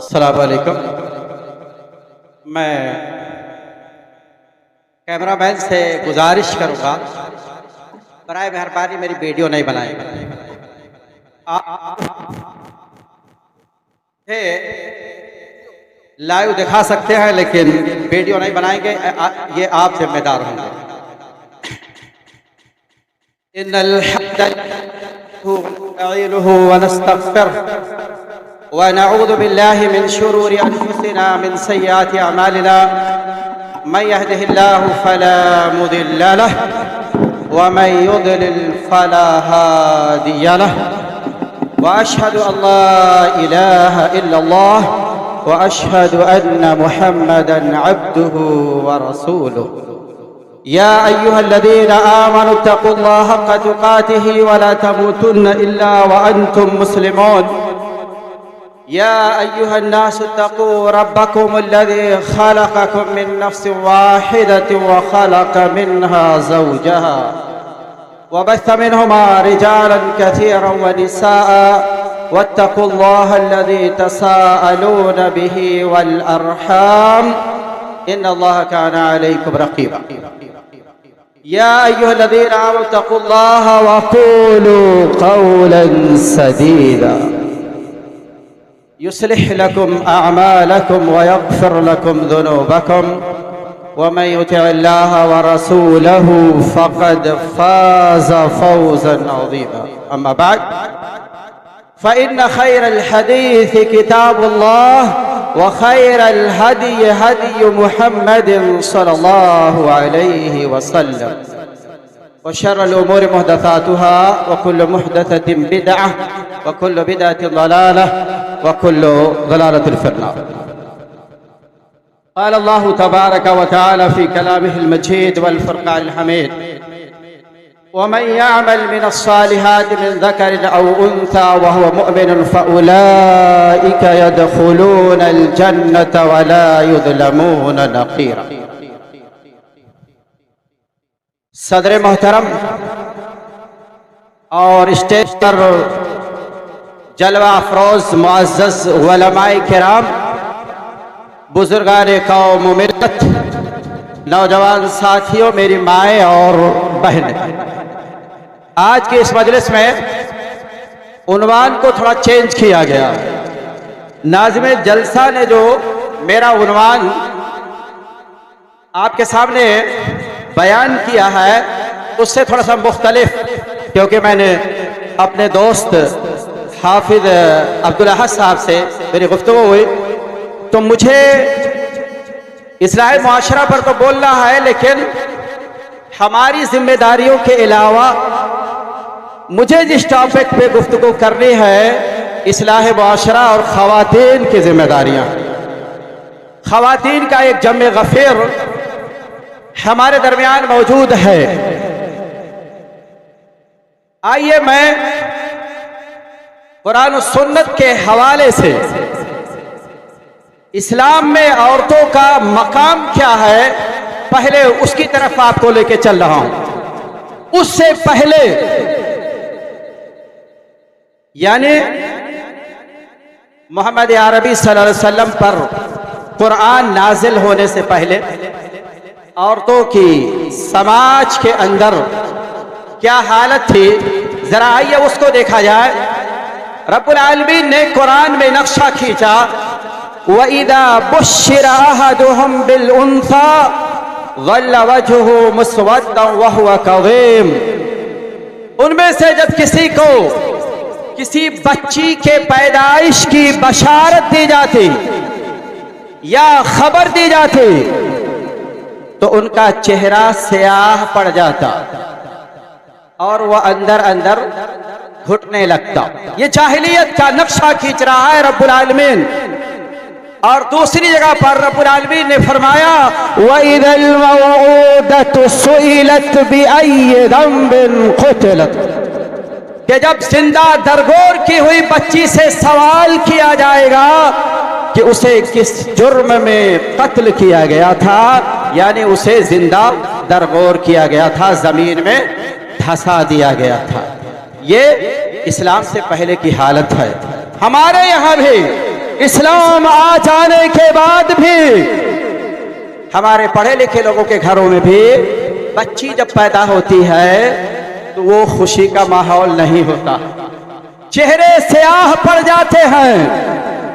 अस्सलाम वालेकुम। मैं कैमरामैन से गुजारिश करूंगा, बराए मेहरबानी मेरी वीडियो नहीं बनाएगा। लाइव दिखा सकते हैं लेकिन वीडियो नहीं बनाएंगे, ये आप जिम्मेदार होंगे। इन्नल हम्दलिल्लाहि व नस्तगफिरुहु व नऊज़ु बिल्लाहि मिन शुरूरि अनफुसिना मिन सय्यिआति अमालिना मन यहदिहिल्लाहु फला मुदिल्ल लहु व मन युद्लिल फला हादिय लहु व अशहदु अल्ला इलाहा इल्लल्लाह व अशहदु अन्न मुहम्मदन अब्दुहु व रसूलुहु। या अय्युहल्लज़ीना आमनु तक़ुल्लाह हक़्क़ तुक़ातिहि व ला तमूतुन्न इल्ला व अंतुम मुस्लिमून। या अय्युहन्नासु तक़ू रब्बकुमुल्लज़ी ख़लक़कुम मिन नफ़्सिन वाहिदतिन व ख़लक़ मिन्हा ज़ौजहा व बस्स मिन्हुमा रिजालन कसीरन व निसाअ वत्तक़ुल्लाह अल्लज़ी तसाअलून बिही वल अर्हाम इन्नल्लाह काना अलैकुम रक़ीबा। या अय्युहल्लज़ीना आमनु तक़ुल्लाह व क़ूलू क़ौलन सदीदा युस्लिह लकुम अअमालकुम व यग़फ़िर लकुम ज़ुनूबकुम व मन युति'िल्लाह व रसूलहु फ़क़द फ़ाज़ फ़ौज़न अज़ीमा। अम्मा बअद फ़इन्न ख़ैरल हदीस किताबुल्लाह व ख़ैरल हदी हदी मुहम्मदिन सल्लल्लाहु अलैहि वसल्लम व शर्रल उमूरि मुहदसातुहा व कुल्लु मुहदसतिन बिदअह व कुल्लु बिदअतिन ज़लालह व कुल्लु ज़लालतिन फ़िन्नार। क़ाल अल्लाहु तबारक व तआला फ़ी कलामिहिल मजीद वल फ़ुरक़ानिल हमीद व मन यअमल मिनस्सालिहाति मिन ज़करिन औ उन्सा व हुवा मुअमिनुन फ़उलाइका यदख़ुलूनल जन्नत व ला युज़लमून नक़ीरा। सदर मोहतरम और स्टेज पर जलवा अफरोज मुअज़्ज़ज़ उलमाए किराम, बुजुर्गान कौम मिल्लत, नौजवान साथियों, मेरी माएँ और बहनें, आज के इस मजलिस में उन्वान को थोड़ा चेंज किया गया। नाज़िम जलसा ने जो मेरा उन्वान आपके सामने बयान किया है उससे थोड़ा सा मुख्तलिफ, क्योंकि मैंने अपने दोस्त हाफिज अब्दुल अहद साहब से मेरी गुफ्तगू हुई तो मुझे इस्लाह मुआशरा पर तो बोलना है, लेकिन हमारी जिम्मेदारियों के अलावा मुझे जिस टॉपिक पे गुफ्तगू करनी है, इस्लाह मुआशरा और ख़वातीन की जिम्मेदारियां। ख़वातीन का एक जम्मे गफ़ीर हमारे दरमियान मौजूद है। आइए मैं कुरान और सुन्नत के हवाले से इस्लाम में औरतों का मकाम क्या है, पहले उसकी तरफ आपको लेके चल रहा हूं। उससे पहले यानी मोहम्मद अरबी सल्लल्लाहु अलैहि वसल्लम पर कुरान नाजिल होने से पहले औरतों की समाज के अंदर क्या हालत थी, जरा आइए उसको देखा जाए। रब्बुल आलमीन ने कुरान में नक्शा खींचा, व इदा बुश्शिरा अहदुहुम बिल उन्सा ज़ल्ला वजहुहु मुस्वद्दन व हुवा कज़ीम। उनमें से जब किसी को किसी बच्ची के पैदाइश की बशारत दी जाती या खबर दी जाती तो उनका चेहरा स्याह पड़ जाता और वह अंदर अंदर घुटने लगता। ये जाहिलियत का नक्शा खींच रहा है रब्बुल आलमीन। और दूसरी जगह पर रब्बुल आलमीन ने फरमाया, वइज़ल मौऊदतु सुइलत बिअय्यि ज़ंबिन क़ुतिलत, कि जब जिंदा दरगोर की हुई बच्ची से सवाल किया जाएगा कि उसे किस जुर्म में कत्ल किया गया था, यानी उसे जिंदा दरगोर किया गया था, जमीन में धंसा दिया गया था। ये इस्लाम से पहले की हालत है। हमारे यहाँ भी इस्लाम आ जाने के बाद भी हमारे पढ़े लिखे लोगों के घरों में भी बच्ची जब पैदा होती है तो वो खुशी का माहौल नहीं होता, चेहरे स्याह पड़ जाते हैं।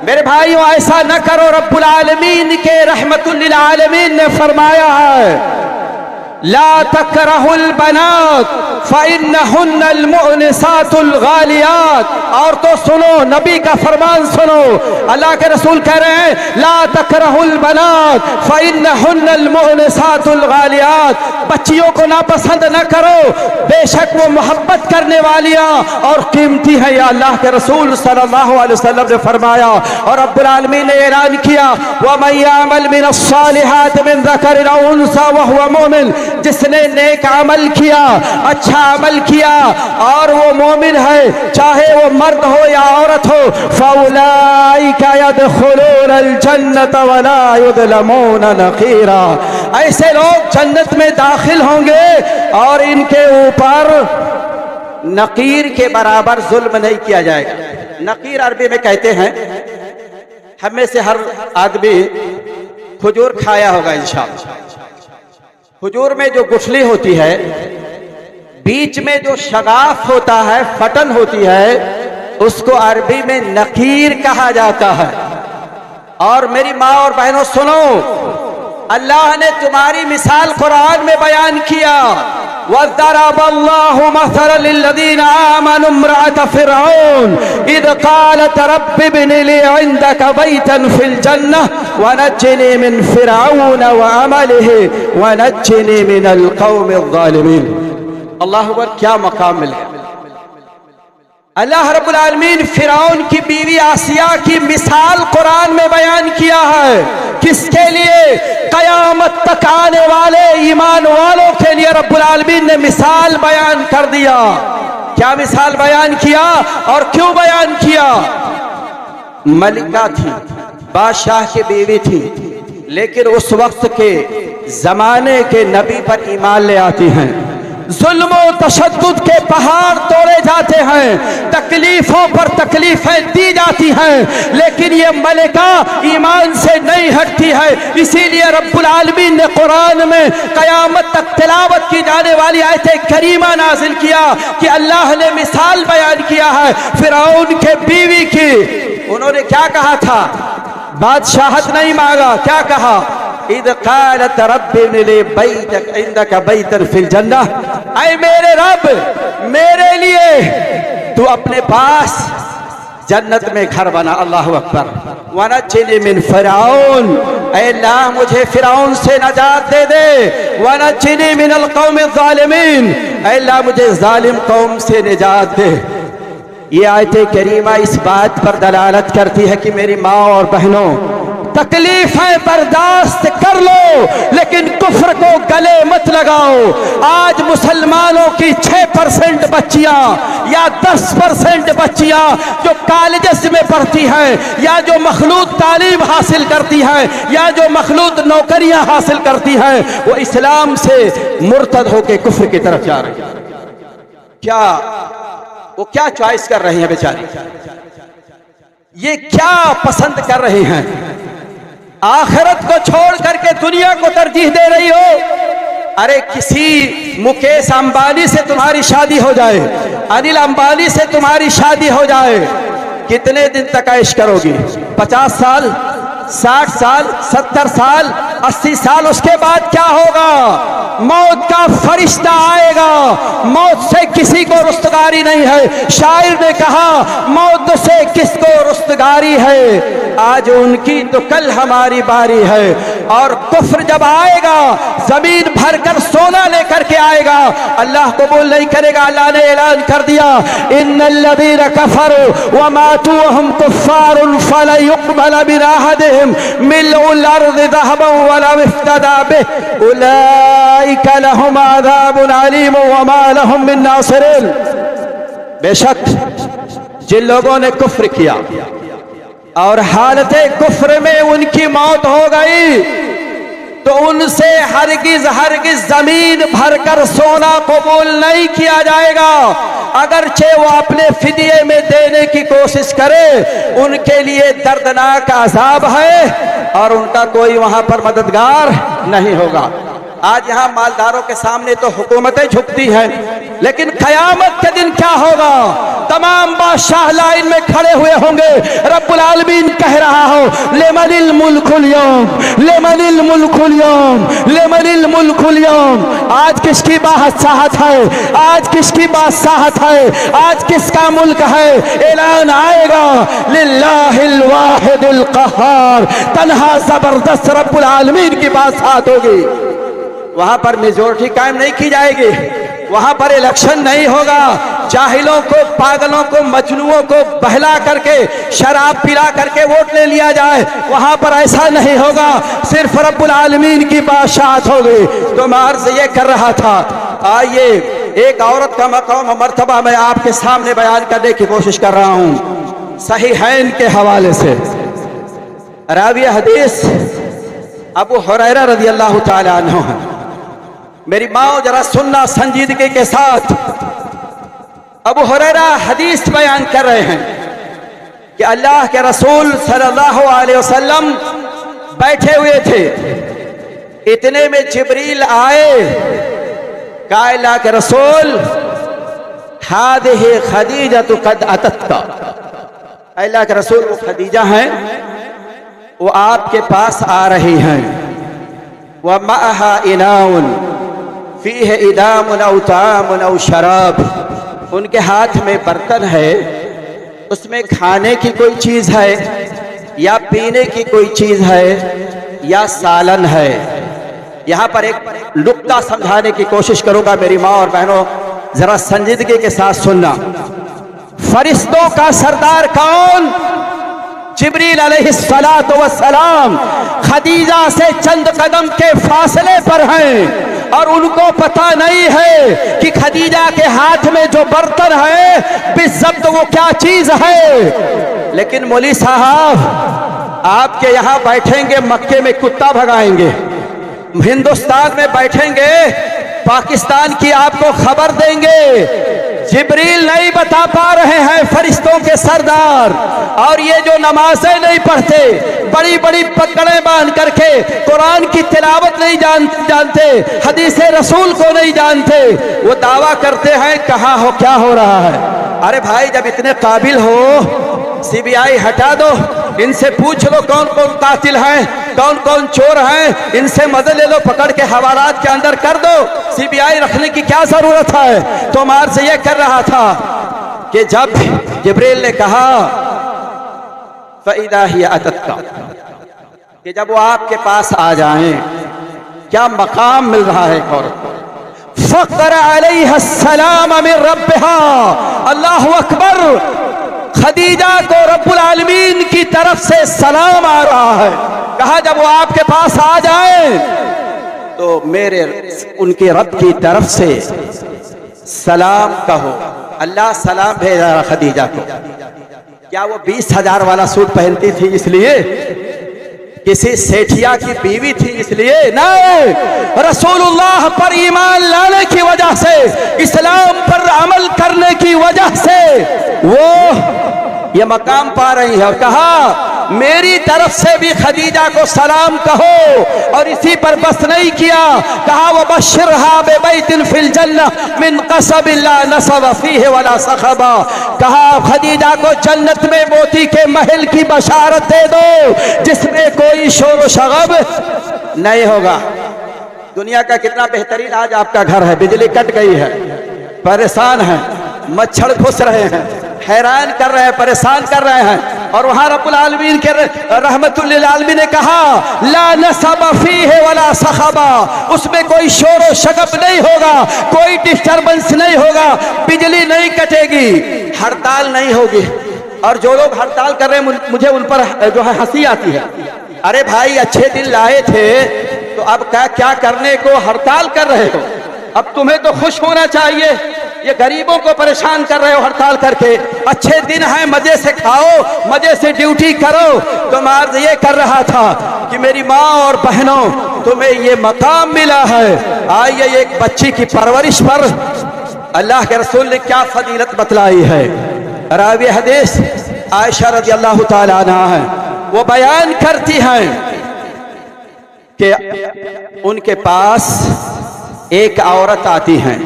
मेरे भाइयों, ऐसा न करो। रब्बुल आलमीन के रहमतुल लिल आलमीन ने फरमाया है, ला तकरहुल बनात फ़इन्नहुन्नल मुअनिसातुल गालियात। और तो सुनो, नबी का फरमान सुनो, अल्लाह के रसूल कह रहे हैं, ला तकरहुल बनात फ़इन्नहुन्नल मुअनिसातुल गालियात। बच्चियों को नापसंद न करो, बेशक वो मोहब्बत करने वालियां और कीमती है, या अल्लाह के रसूल सल्लल्लाहु अलैहि वसल्लम ने फरमाया। और रब्बुल आलमीन ने ऐलान किया, वमन यअमल मिनस्सालिहात मिन ज़करिन औ उन्सा वहुवा मुमिन। जिसने नेक अमल किया, अच्छा अमल किया और वो मोमिन है, चाहे वो मर्द हो या औरत हो, फउलाइका यदखुलूनल जन्नत वला युज़लमून नक़ीरा। ऐसे लोग जन्नत में दाखिल होंगे और इनके ऊपर नकीर के बराबर जुल्म नहीं किया जाएगा। नकीर अरबी में कहते हैं, हम में से हर आदमी खजूर खाया होगा इंशाअल्लाह। खजूर में जो गुठली होती है, बीच में जो शगाफ होता है, फटन होती है, उसको अरबी में नकीर कहा जाता है। और मेरी माँ और बहनों सुनो, अल्लाह ने तुम्हारी मिसाल कुरान में बयान किया, वज़रबल्लाहु मसलन लिल्लज़ीना आमनू इम्रअत फ़िरऔन इज़ क़ालत रब्बि इब्नि ली इंदक बैतन फ़िल जन्नह वनज्जिनी मिन फ़िरऔन व अमलिही वनज्जिनी मिनल क़ौमिज़ ज़ालिमीन। अल्लाहु अकबर, क्या मकाम मिल गया। अल्लाह रब्बुल आलमीन फिरौन की बीवी आसिया की मिसाल कुरान में बयान किया है। किसके लिए? कयामत तक आने वाले ईमान वालों के लिए रब्बुल आलमीन ने मिसाल बयान कर दिया। क्या मिसाल बयान किया और क्यों बयान किया? मलिका थी, बादशाह की बीवी थी, लेकिन उस वक्त के जमाने के नबी पर ईमान ले आती हैं। जुल्म और तशद्दुद के पहाड़ तोड़े जाते हैं, तकलीफों पर तकलीफें दी जाती हैं, लेकिन ये मलिका ईमान से नहीं हटती है। इसीलिए रब्बुल आलमीन ने कुरान में कयामत तक तिलावत की जाने वाली आयत करीमा नाजिल किया कि अल्लाह ने मिसाल बयान किया है फिरौन के बीवी की। उन्होंने क्या कहा था? बादशाहत नहीं मांगा, क्या कहा? Is क़ालत rabbi इब्नि Lee बैतक इंदक बैतन fill जन्नह। ऐ मेरे रब, मेरे लिए तू अपने पास जन्नत में घर बना। अल्लाहु अकबर। वनज्जिनी मिन फ़िरऔन, ऐ अल्लाह मुझे फिरौन से नजात दे दे। वनज्जिनी मिनल क़ौमिज़ ज़ालिमीन, ऐ अल्लाह मुझे जालिम कौम से निजात दे। ये आयत करीमा इस बात पर दलालत करती है कि मेरी माँ और बहनों, तकलीफें बर्दाश्त कर लो, लेकिन कुफ्र को गले मत लगाओ। आज मुसलमानों की 6% बच्चियां या 10% बच्चियां जो कॉलेजेस में पढ़ती हैं, या जो मखलूत तालीम हासिल करती हैं, या जो मखलूत नौकरियां हासिल करती हैं, वो इस्लाम से मुर्तद होकर कुफ्र की तरफ जा रही हैं। क्या वो क्या चॉइस कर रही हैं बेचारी? ये क्या पसंद कर रही हैं? आखिरत को छोड़ करके दुनिया को तरजीह दे रही हो। अरे किसी मुकेश अंबानी से तुम्हारी शादी हो जाए, अनिल अंबानी से तुम्हारी शादी हो जाए, कितने दिन तक ऐश करोगी? 50 साल, 60 साल, 70 साल, 80 साल? उसके बाद क्या होगा? मौत का फरिश्ता आएगा। मौत से किसी को रुस्तगारी नहीं है। शायर ने कहा, मौत से किसको रुस्तगारी है, आज उनकी तो कल हमारी बारी है। और कुफ्र जब आएगा, जमीन भर कर सोना लेकर के आएगा, अल्लाह कबूल नहीं करेगा। अल्लाह ने ऐलान कर दिया, इन्नल्लज़ीना कफ़रू व मातू व हुम कुफ़्फ़ारुन फलन युक़बल मिन अहदिहिम मिल्उल अर्ज़ि ज़हबन व लौ इफ्तदा बिहि उलाइका लहुम अज़ाबुन अलीम व मा लहुम मिन नासिरीन। बेशक जिन लोगों ने कुफ्र किया और हालते कुफ्र में उनकी मौत हो गई, तो उनसे हरगिज हरगिज जमीन भरकर सोना कबूल नहीं किया जाएगा। अगरचे वो अपने फिदिये में देने की कोशिश करे, उनके लिए दर्दनाक अज़ाब है और उनका कोई वहां पर मददगार नहीं होगा। आज यहाँ मालदारों के सामने तो हुकूमतें झुकती हैं, लेकिन क़यामत के दिन क्या होगा? तमाम बादशाह लाइन में खड़े हुए होंगे। रब्बुल आलमीन कह रहा हो लिमनिल मुल्कुल यौम, लिमनिल मुल्कुल यौम, लिमनिल मुल्कुल यौम। आज किसकी बादशाहत है? आज किसकी बादशाहत है? आज किसका मुल्क है? ऐलान आएगा लिल्लाहिल वाहिदिल क़हार, तन्हा जबरदस्त रब्बुल आलमीन की बादशाहत होगी। वहां पर मेजोरिटी कायम नहीं की जाएगी, वहां पर इलेक्शन नहीं होगा, जाहिलों को, पागलों को, मजनुओं को बहला करके, शराब पिला करके वोट ले लिया जाए, वहां पर ऐसा नहीं होगा। सिर्फ रब्बुल आलमीन की बादशाहत होगी। तो मैं अर्ज़ ये कर रहा था, आइए एक औरत का मकाम और मर्तबा मैं आपके सामने बयान करने की कोशिश कर रहा हूं सहीहैन के हवाले से। रावी हदीस अबू हुरैरा रज़ी अल्लाह ताला अन्हु है। मेरी माँ जरा सुनना संजीदगी के साथ। अबू हुरैरा हदीस बयान कर रहे हैं कि अल्लाह के रसूल सल्लल्लाहु अलैहि वसल्लम बैठे हुए थे, इतने में जिब्रील आए। कहा अल्लाह के रसूल हादिही खदीजा तो कद अतत्का, अल्लाह के रसूल वो खदीजा हैं, वो आपके पास आ रही हैं। व मअहा इनाउन फीह इदामुन औ तामुन औ शराब, उनके हाथ में बर्तन है, उसमें खाने की कोई चीज है या पीने की कोई चीज है या सालन है। यहां पर एक नुक्ता समझाने की कोशिश करूंगा मेरी माँ और बहनों, जरा संजीदगी के साथ सुनना। फरिश्तों का सरदार कौन? जिब्रील अलैहिस्सलातु वस्सलाम खदीजा से चंद कदम के फासले पर हैं और उनको पता नहीं है कि खदीजा के हाथ में जो बर्तन है बिज़ब्त वो क्या चीज है। लेकिन मौली साहब आपके यहाँ बैठेंगे मक्के में कुत्ता भगाएंगे, हिंदुस्तान में बैठेंगे पाकिस्तान की आपको खबर देंगे। जिब्रील नहीं बता पा रहे हैं फरिश्तों के सरदार, और ये जो नमाजें नहीं पढ़ते, बड़ी बड़ी पकड़े बांध करके कुरान की तिलावत नहीं जानते, हदीस रसूल को नहीं जानते, वो दावा करते हैं कहाँ हो क्या हो रहा है। अरे भाई जब इतने काबिल हो सीबीआई हटा दो, इनसे पूछ लो कौन कौन कातिल हैं, कौन कौन चोर हैं, इनसे मदद ले लो, पकड़ के हवालात के अंदर कर दो, सीबीआई रखने की क्या जरूरत है। तो मार से ये कर रहा था कि जब जिब्रील ने कहा फ़इदा हिया अतत्का, कि जब वो आपके पास आ जाएं, क्या मकाम मिल रहा है औरत को। फ़क़रा अलैहा सलाम मिन रब्बिहा, अल्लाहु अकबर, खदीजा को रब्बुल आलमीन की तरफ से सलाम आ रहा है। कहा जब वो आपके पास आ जाए तो मेरे उनके रब की तरफ से सलाम कहो। अल्लाह सलाम भेजा खदीजा को। क्या वो 20,000 वाला सूट पहनती थी इसलिए, किसी सेठिया की बीवी थी इसलिए? नहीं, रसूलुल्लाह पर ईमान लाने की वजह से, इस्लाम पर अमल करने की वजह से वो ये मकाम पा रही है। और कहा मेरी तरफ से भी खदीजा को सलाम कहो। और इसी पर बस नहीं किया, कहा वो बश्शिरहा बिबैतिन फिल जन्नह मिन कसबिन ला नसब फीहि वला सखबा, कहा खदीजा को जन्नत में मोती के महल की बशारत दे दो जिसमें कोई शोर व शगब नहीं होगा। दुनिया का कितना बेहतरीन आज आपका घर है, बिजली कट गई है, परेशान है, मच्छर घुस रहे हैं, हैरान कर रहे हैं, परेशान कर रहे हैं। और वहां रब्बुल आलमीन के रहमतुल लिल आलमीन ने कहा ला नसब फीहि वला सखबा, उसमें कोई शोर व शगब नहीं होगा, कोई डिस्टर्बेंस नहीं होगा, बिजली नहीं कटेगी, हड़ताल नहीं होगी। और जो लोग हड़ताल कर रहे हैं मुझे उन पर जो है हंसी आती है। अरे भाई अच्छे दिन लाए थे तो अब क्या करने को हड़ताल कर रहे हो? अब तुम्हें तो खुश होना चाहिए, ये गरीबों को परेशान कर रहे हो हड़ताल करके। अच्छे दिन हैं, मजे से खाओ, मजे से ड्यूटी करो। तो मैं अर्ज़ ये कर रहा था कि मेरी माँ और बहनों, तुम्हें ये मकाम मिला है। आइए एक बच्ची की परवरिश पर अल्लाह के रसूल ने क्या फजीलत बतलाई है। रावी हदीस आयशा रज़ी अल्लाह ताला अन्हा है, वो बयान करती हैं कि उनके पास एक औरत आती हैं,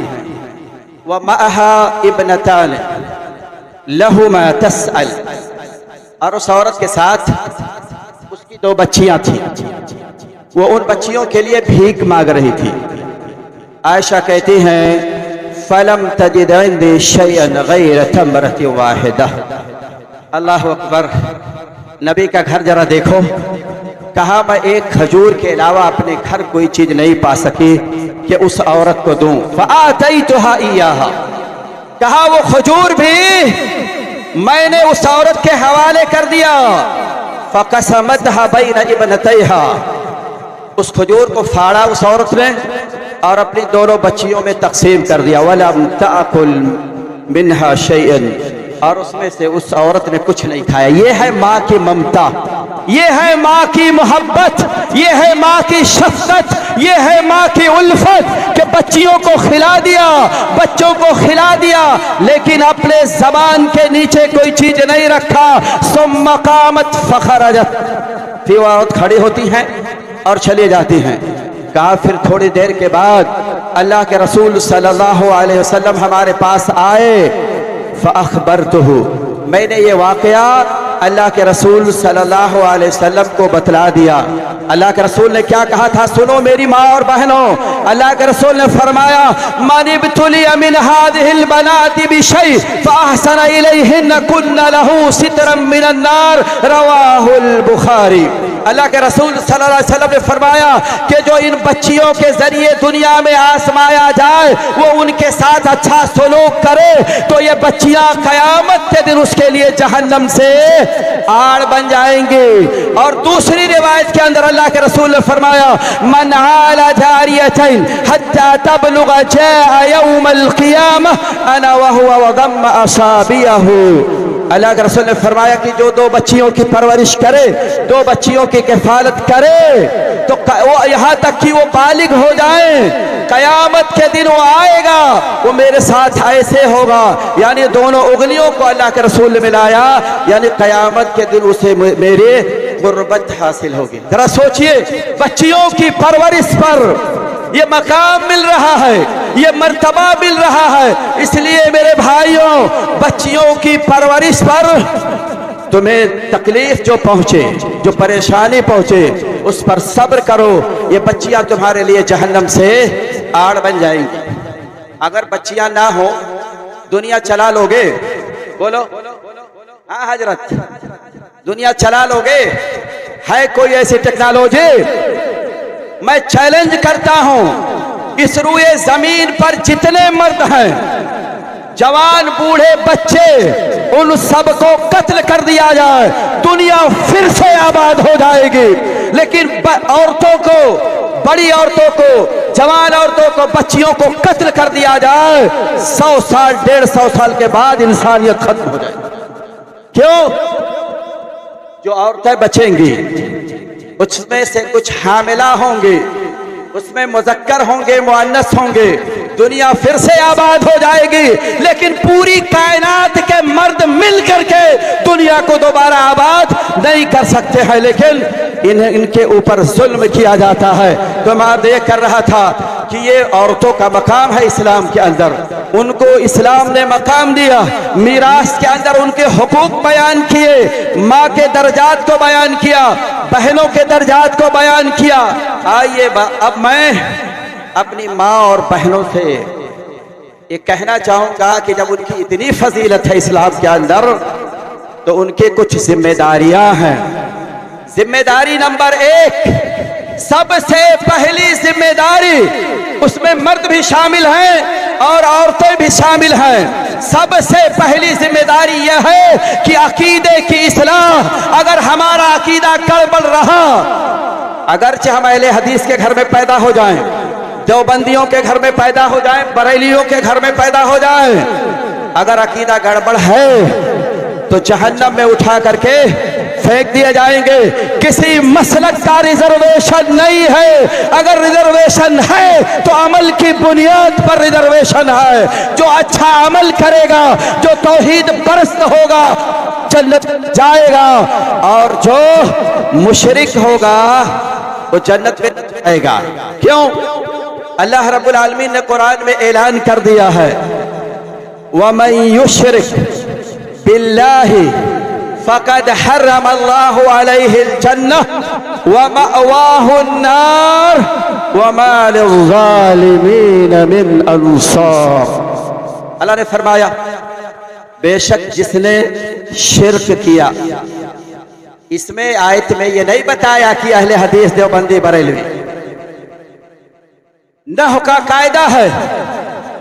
व मअहा इब्नतान लहुमा तस्अल, और उस औरत के साथ उसकी 2 बच्चियां थी। वो उन बच्चियों के लिए भीख मांग रही थी। आयशा कहती हैं फलम तजिद इंदी शैअन गैर तमरत वाहिदा। अल्लाह अकबर। नबी का घर जरा देखो। कहा मैं एक खजूर के अलावा अपने घर कोई चीज नहीं पा सकी कि उस औरत को दूं। फआतैतुहा इय्याहा। कहा वो खजूर भी मैंने उस औरत के हवाले कर दिया। फक़समतहा बैन इब्नतैहा। उस खजूर को फाड़ा उस औरत ने और अपनी दोनों बच्चियों में तकसीम कर दिया। वलम ताकुल मिन्हा शैअन। और उसमें से उस औरत ने कुछ नहीं खाया। ये है माँ की ममता, ये है माँ की मोहब्बत, ये है माँ की शफ़क़त, ये है माँ की उल्फत कि बच्चियों को खिला दिया, बच्चों को खिला दिया, लेकिन अपने ज़बान के नीचे कोई चीज नहीं रखा। सुम्मा क़ामत फ़ख़रजत। फिर वो औरत खड़ी होती हैं और चली जाती हैं। कहा फिर थोड़ी देर के बाद अल्लाह के रसूल सल्लल्लाहु अलैहि वसल्लम हमारे पास आए। फ़अख़बरतुहु। मैंने ये वाक़या अल्लाह के रसूल सल्लल्लाहु अलैहि वसल्लम को बतला दिया। अल्लाह के रसूल ने क्या कहा था, सुनो मेरी माँ और बहनों। अल्लाह के रसूल ने फरमाया मन इब्तुलिया मिन हादिहिल बनाति बिशै फ़अहसन इलैहिन कुन्न लहू सितरम मिनन नार। रवाहुल बुखारी। अल्लाह के रसूल सल्लल्लाहु अलैहि वसल्लम ने फरमाया कि जो इन बच्चियों के जरिए दुनिया में आजमाया जाए वो उनके साथ अच्छा सलूक करे तो ये बच्चियां कयामत के दिन उसके लिए जहन्नम से आड़ बन जाएंगे। और दूसरी रिवायत के अंदर अल्लाह के रसूल ने फरमाया मन आला जारियतैन हत्ता तबलुग जाअ यौमल क़ियामह अना व हुवा व गम्म असाबियहु। अल्लाह के रसूल ने फरमाया कि जो 2 बच्चियों की परवरिश करे, 2 बच्चियों की किफालत करे तो वो यहाँ तक कि वो बालिग हो जाए, कयामत के दिन वो आएगा, वो मेरे साथ ऐसे होगा। यानी दोनों उंगलियों को अल्लाह के रसूल ने मिलाया, यानी कयामत के दिन उसे मेरे गुर्बत हासिल होगी। जरा सोचिए, बच्चियों की परवरिश पर ये मकाम मिल रहा है, ये मर्तबा मिल रहा है। इसलिए मेरे भाइयों, बच्चियों की परवरिश पर तुम्हें तकलीफ जो पहुंचे, जो परेशानी पहुंचे, उस पर सब्र करो। ये बच्चियां तुम्हारे लिए जहन्नम से आड़ बन जाएंगी। अगर बच्चियां ना हो, दुनिया चला लोगे? बोलो हाँ हजरत, दुनिया चला लोगे? है कोई ऐसी टेक्नोलॉजी? मैं चैलेंज करता हूं, इस रुए जमीन पर जितने मर्द हैं, जवान बूढ़े बच्चे, उन सबको कत्ल कर दिया जाए, दुनिया फिर से आबाद हो जाएगी। लेकिन औरतों को, बड़ी औरतों को, जवान औरतों को, बच्चियों को कत्ल कर दिया जाए, 100 साल 150 साल के बाद इंसानियत खत्म हो जाएगी। क्यों? जो औरतें बचेंगी उसमें से कुछ हामिला होंगे, उसमें मुज़क्कर होंगे, मुअन्नस होंगे, दुनिया फिर से आबाद हो जाएगी। लेकिन पूरी कायनात के मर्द मिल करके दुनिया को दोबारा आबाद नहीं कर सकते हैं। लेकिन इनके ऊपर जुल्म किया जाता है। तो मैं देख कर रहा था कि ये औरतों का मकाम है इस्लाम के अंदर, उनको इस्लाम ने मकाम दिया। मीरास के अंदर उनके हुकूक बयान किए, माँ के दर्जात को बयान किया, बहनों के दर्जात को बयान किया। आइए अब मैं अपनी माँ और बहनों से ये कहना चाहूंगा कि जब उनकी इतनी फजीलत है इस्लाम के अंदर, तो उनकी कुछ जिम्मेदारियां हैं। जिम्मेदारी नंबर 1, सबसे पहली जिम्मेदारी, उसमें मर्द भी शामिल हैं और औरतें भी शामिल हैं। सबसे पहली जिम्मेदारी यह है कि अकीदे की इस्लाह। अगर हमारा अकीदा गड़बड़ रहा, अगरचे हम अहले हदीस के घर में पैदा हो जाएं, देवबंदियों के घर में पैदा हो जाएं, बरेलियों के घर में पैदा हो जाएं, अगर अकीदा गड़बड़ है तो जहन्नम में उठा करके फेंक दिए जाएंगे। किसी मसलक का रिजर्वेशन नहीं है। अगर रिजर्वेशन है तो अमल की बुनियाद पर रिजर्वेशन है। जो अच्छा अमल करेगा, जो तौहीद परस्त होगा, जन्नत जाएगा, और जो मुशरिक होगा वो जन्नत में जाएगा। क्यों? अल्लाह रब्बुल आलमीन ने कुरान में ऐलान कर दिया है, वमन युश्रिक बिल्लाहि फ़क़द हर्रमल्लाहु अलैहिल जन्नह व मअवाहुन्नार व मा लिज़्ज़ालिमीन मिन अंसार। अल्लाह ने फरमाया, बेशक जिसने शिर्क किया, इसमें आयत में ये नहीं बताया कि अहले हदीस देवबंदी बरेलवी, नह का कायदा है,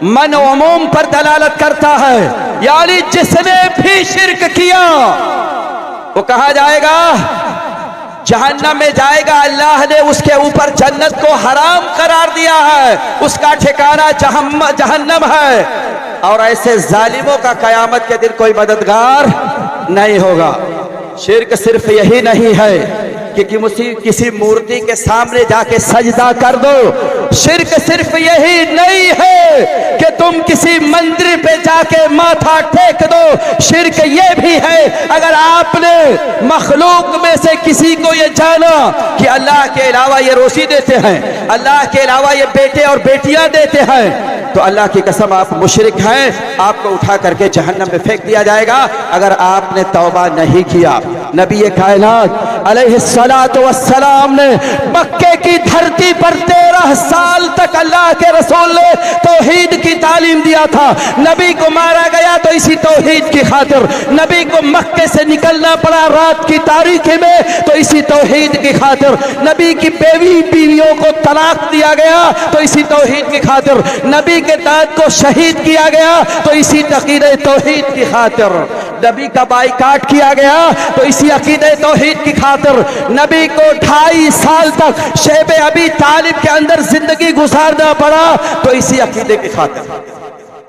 मन उमूम पर दलालत करता है। यानी जिसने भी शिर्क किया वो कहा जाएगा, जहन्नम में जाएगा। अल्लाह ने उसके ऊपर जन्नत को हराम करार दिया है, उसका ठिकाना जहन्नम है। और ऐसे जालिमों का कयामत के दिन कोई मददगार नहीं होगा। शिर्क सिर्फ यही नहीं है कि किसी मूर्ति के सामने जाके सजदा कर दो। शिर्क सिर्फ यही नहीं है कि तुम किसी मंदिर पे जाके माथा टेक दो। शिर्क ये भी है अगर आपने मखलूक में से किसी को ये जाना कि अल्लाह के अलावा ये रोशी देते हैं, अल्लाह के अलावा ये बेटे और बेटियां देते हैं, तो अल्लाह की कसम आप मुशरिक हैं। आपको उठा करके जहन्नम में फेंक दिया जाएगा अगर आपने तौबा नहीं किया। नबी कायनात अलैहिस्सलातु वस्सलाम ने मक्के की धरती पर 13 साल तक अल्लाह के रसूल ने तौहीद की तालीम दिया था। नबी को मारा गया तो इसी तौहीद की खातिर, नबी को मक्के से निकलना पड़ा रात की तारीकी में तो इसी तौहीद की खातिर, नबी की बीवियों को तलाक दिया गया तो इसी तौहीद की खातिर, नबी के दाद को शहीद किया गया तो इसी अकीदे तौहीद की खातिर, नबी का बाइकाट किया गया तो इसी अकीदे तौहीद की खातिर, नबी को 2.5 साल तक शेब अबी तालिब के अंदर जिंदगी गुजारना पड़ा तो इसी अकीदे की खातिर,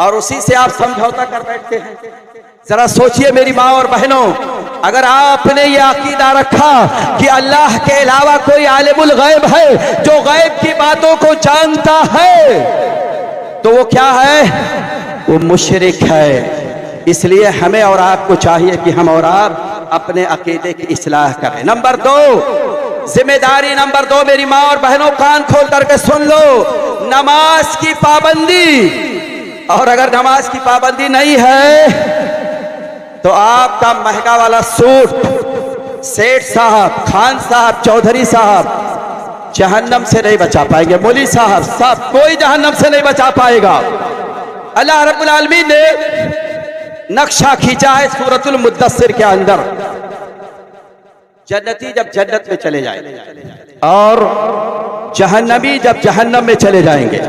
और उसी से आप समझौता कर बैठते हैं। जरा सोचिए मेरी माँ और बहनों, अगर आपने ये अकीदा रखा कि अल्लाह के अलावा कोई आलिमुल गैब है जो गैब की बातों को जानता है, तो वो क्या है? वो मुशरिक है। इसलिए हमें और आपको चाहिए कि हम और आप अपने अकीदे की इस्लाह करें। नंबर 2, जिम्मेदारी नंबर 2, मेरी माँ और बहनों कान खोल करके सुन लो, नमाज की पाबंदी। और अगर नमाज की पाबंदी नहीं है तो आपका महंगा वाला सूट सेठ साहब, खान साहब, चौधरी साहब जहन्नम से नहीं बचा पाएंगे। मौली साहब, सब कोई जहन्नम से नहीं बचा पाएगा। अल्लाह रब्बुल आलमीन ने नक्शा खींचा है सूरतुल मुद्दस्सिर के अंदर। जन्नती जब जन्नत में चले जाएंगे और जहन्नमी जब जहन्नम में चले जाएंगे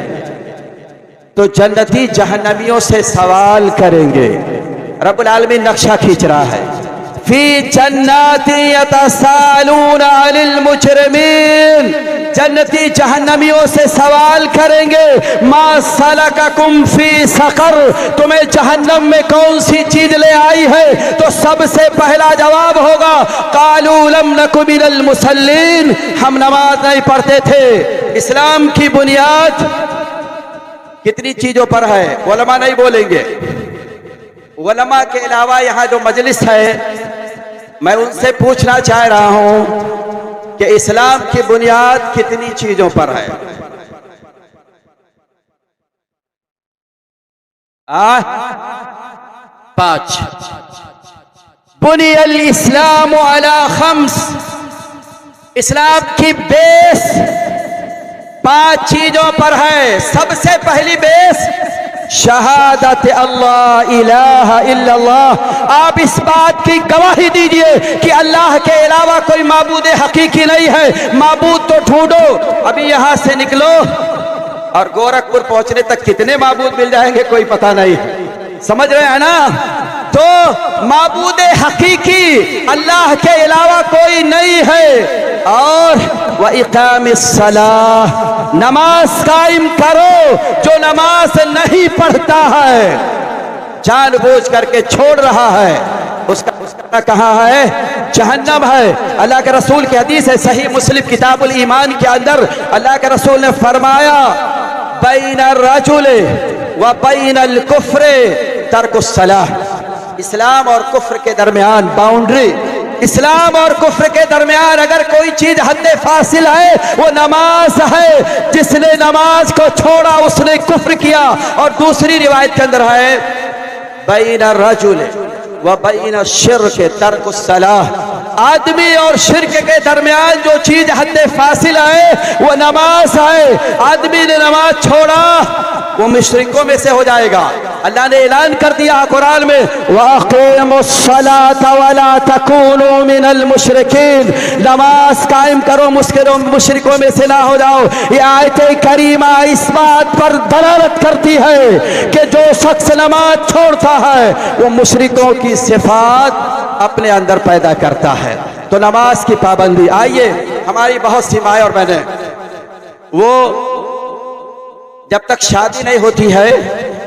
तो जन्नती जहन्नमियों से सवाल करेंगे। रब्बुल आलमीन नक्शा खींच रहा है, फी जन्नती यतसालून अनिल मुजरिमीन। जन्नती जहन्नमियों से सवाल करेंगे, मा सलककुम फी सकर, तुम्हें जहन्नम में कौन सी चीज ले आई है? तो सबसे पहला जवाब होगा, कालू लम नकु मिनल मुसल्लीन, हम नमाज नहीं पढ़ते थे। इस्लाम की बुनियाद कितनी चीजों पर है उलमा नहीं बोलेंगे। उलमा के अलावा यहाँ जो मजलिस है, मैं उनसे पूछना चाह रहा हूं कि इस्लाम की बुनियाद कितनी चीजों पर है? 5। बुनियल इस्लाम अला 5, इस्लाम की बेस 5 चीजों पर है। सबसे पहली बेस शहादत अल्लाह इलाहा इल्लल्लाह। आप इस बात की गवाही दीजिए कि अल्लाह के अलावा कोई माबूद हकीकी नहीं है। माबूद तो ढूंढो, अभी यहां से निकलो और गोरखपुर पहुंचने तक कितने माबूद मिल जाएंगे कोई पता नहीं। समझ रहे हैं ना? तो माबूद हकीकी अल्लाह के अलावा कोई नहीं है। और व इकामिस सलाह, नमाज कायम करो। जो नमाज नहीं पढ़ता है, जानबूझ करके छोड़ रहा है, उसका उसका कहाँ है? जहन्नम है। अल्लाह के रसूल की हदीस है सही मुस्लिम किताबुल ईमान के अंदर अल्लाह के रसूल ने फरमाया बैनर रजुल व बैनल कुफ्र तर्कुस सलाह। इस्लाम और कुफ्र के दरमियान बाउंड्री, इस्लाम और कुफ्र के दरमियान अगर कोई चीज हद फासिल है वो नमाज है। जिसने नमाज को छोड़ा उसने कुफ्र किया। और दूसरी रिवायत के अंदर है बैन रजुल व बैन शिर्क तर्कुस सलाह। आदमी और शिर्क के दरमियान जो चीज हद फासिल है वो नमाज है। आदमी ने नमाज छोड़ा वो मुशरिकों में से हो जाएगा। अल्लाह ने ऐलान कर दिया कुरान में वाक़िमुस्सलाता वला तकूनू मिनल मुशरिकीन, नमाज कायम करो मुशरिकों में से ना हो जाओ। ये आयत करीमा इस बात पर दलालत करती है कि जो शख्स नमाज छोड़ता है वो मुशरिकों की सिफात अपने अंदर पैदा करता है। तो नमाज की पाबंदी, आइए हमारी बहुत सी माएं और बहनें वो जब तक शादी नहीं होती है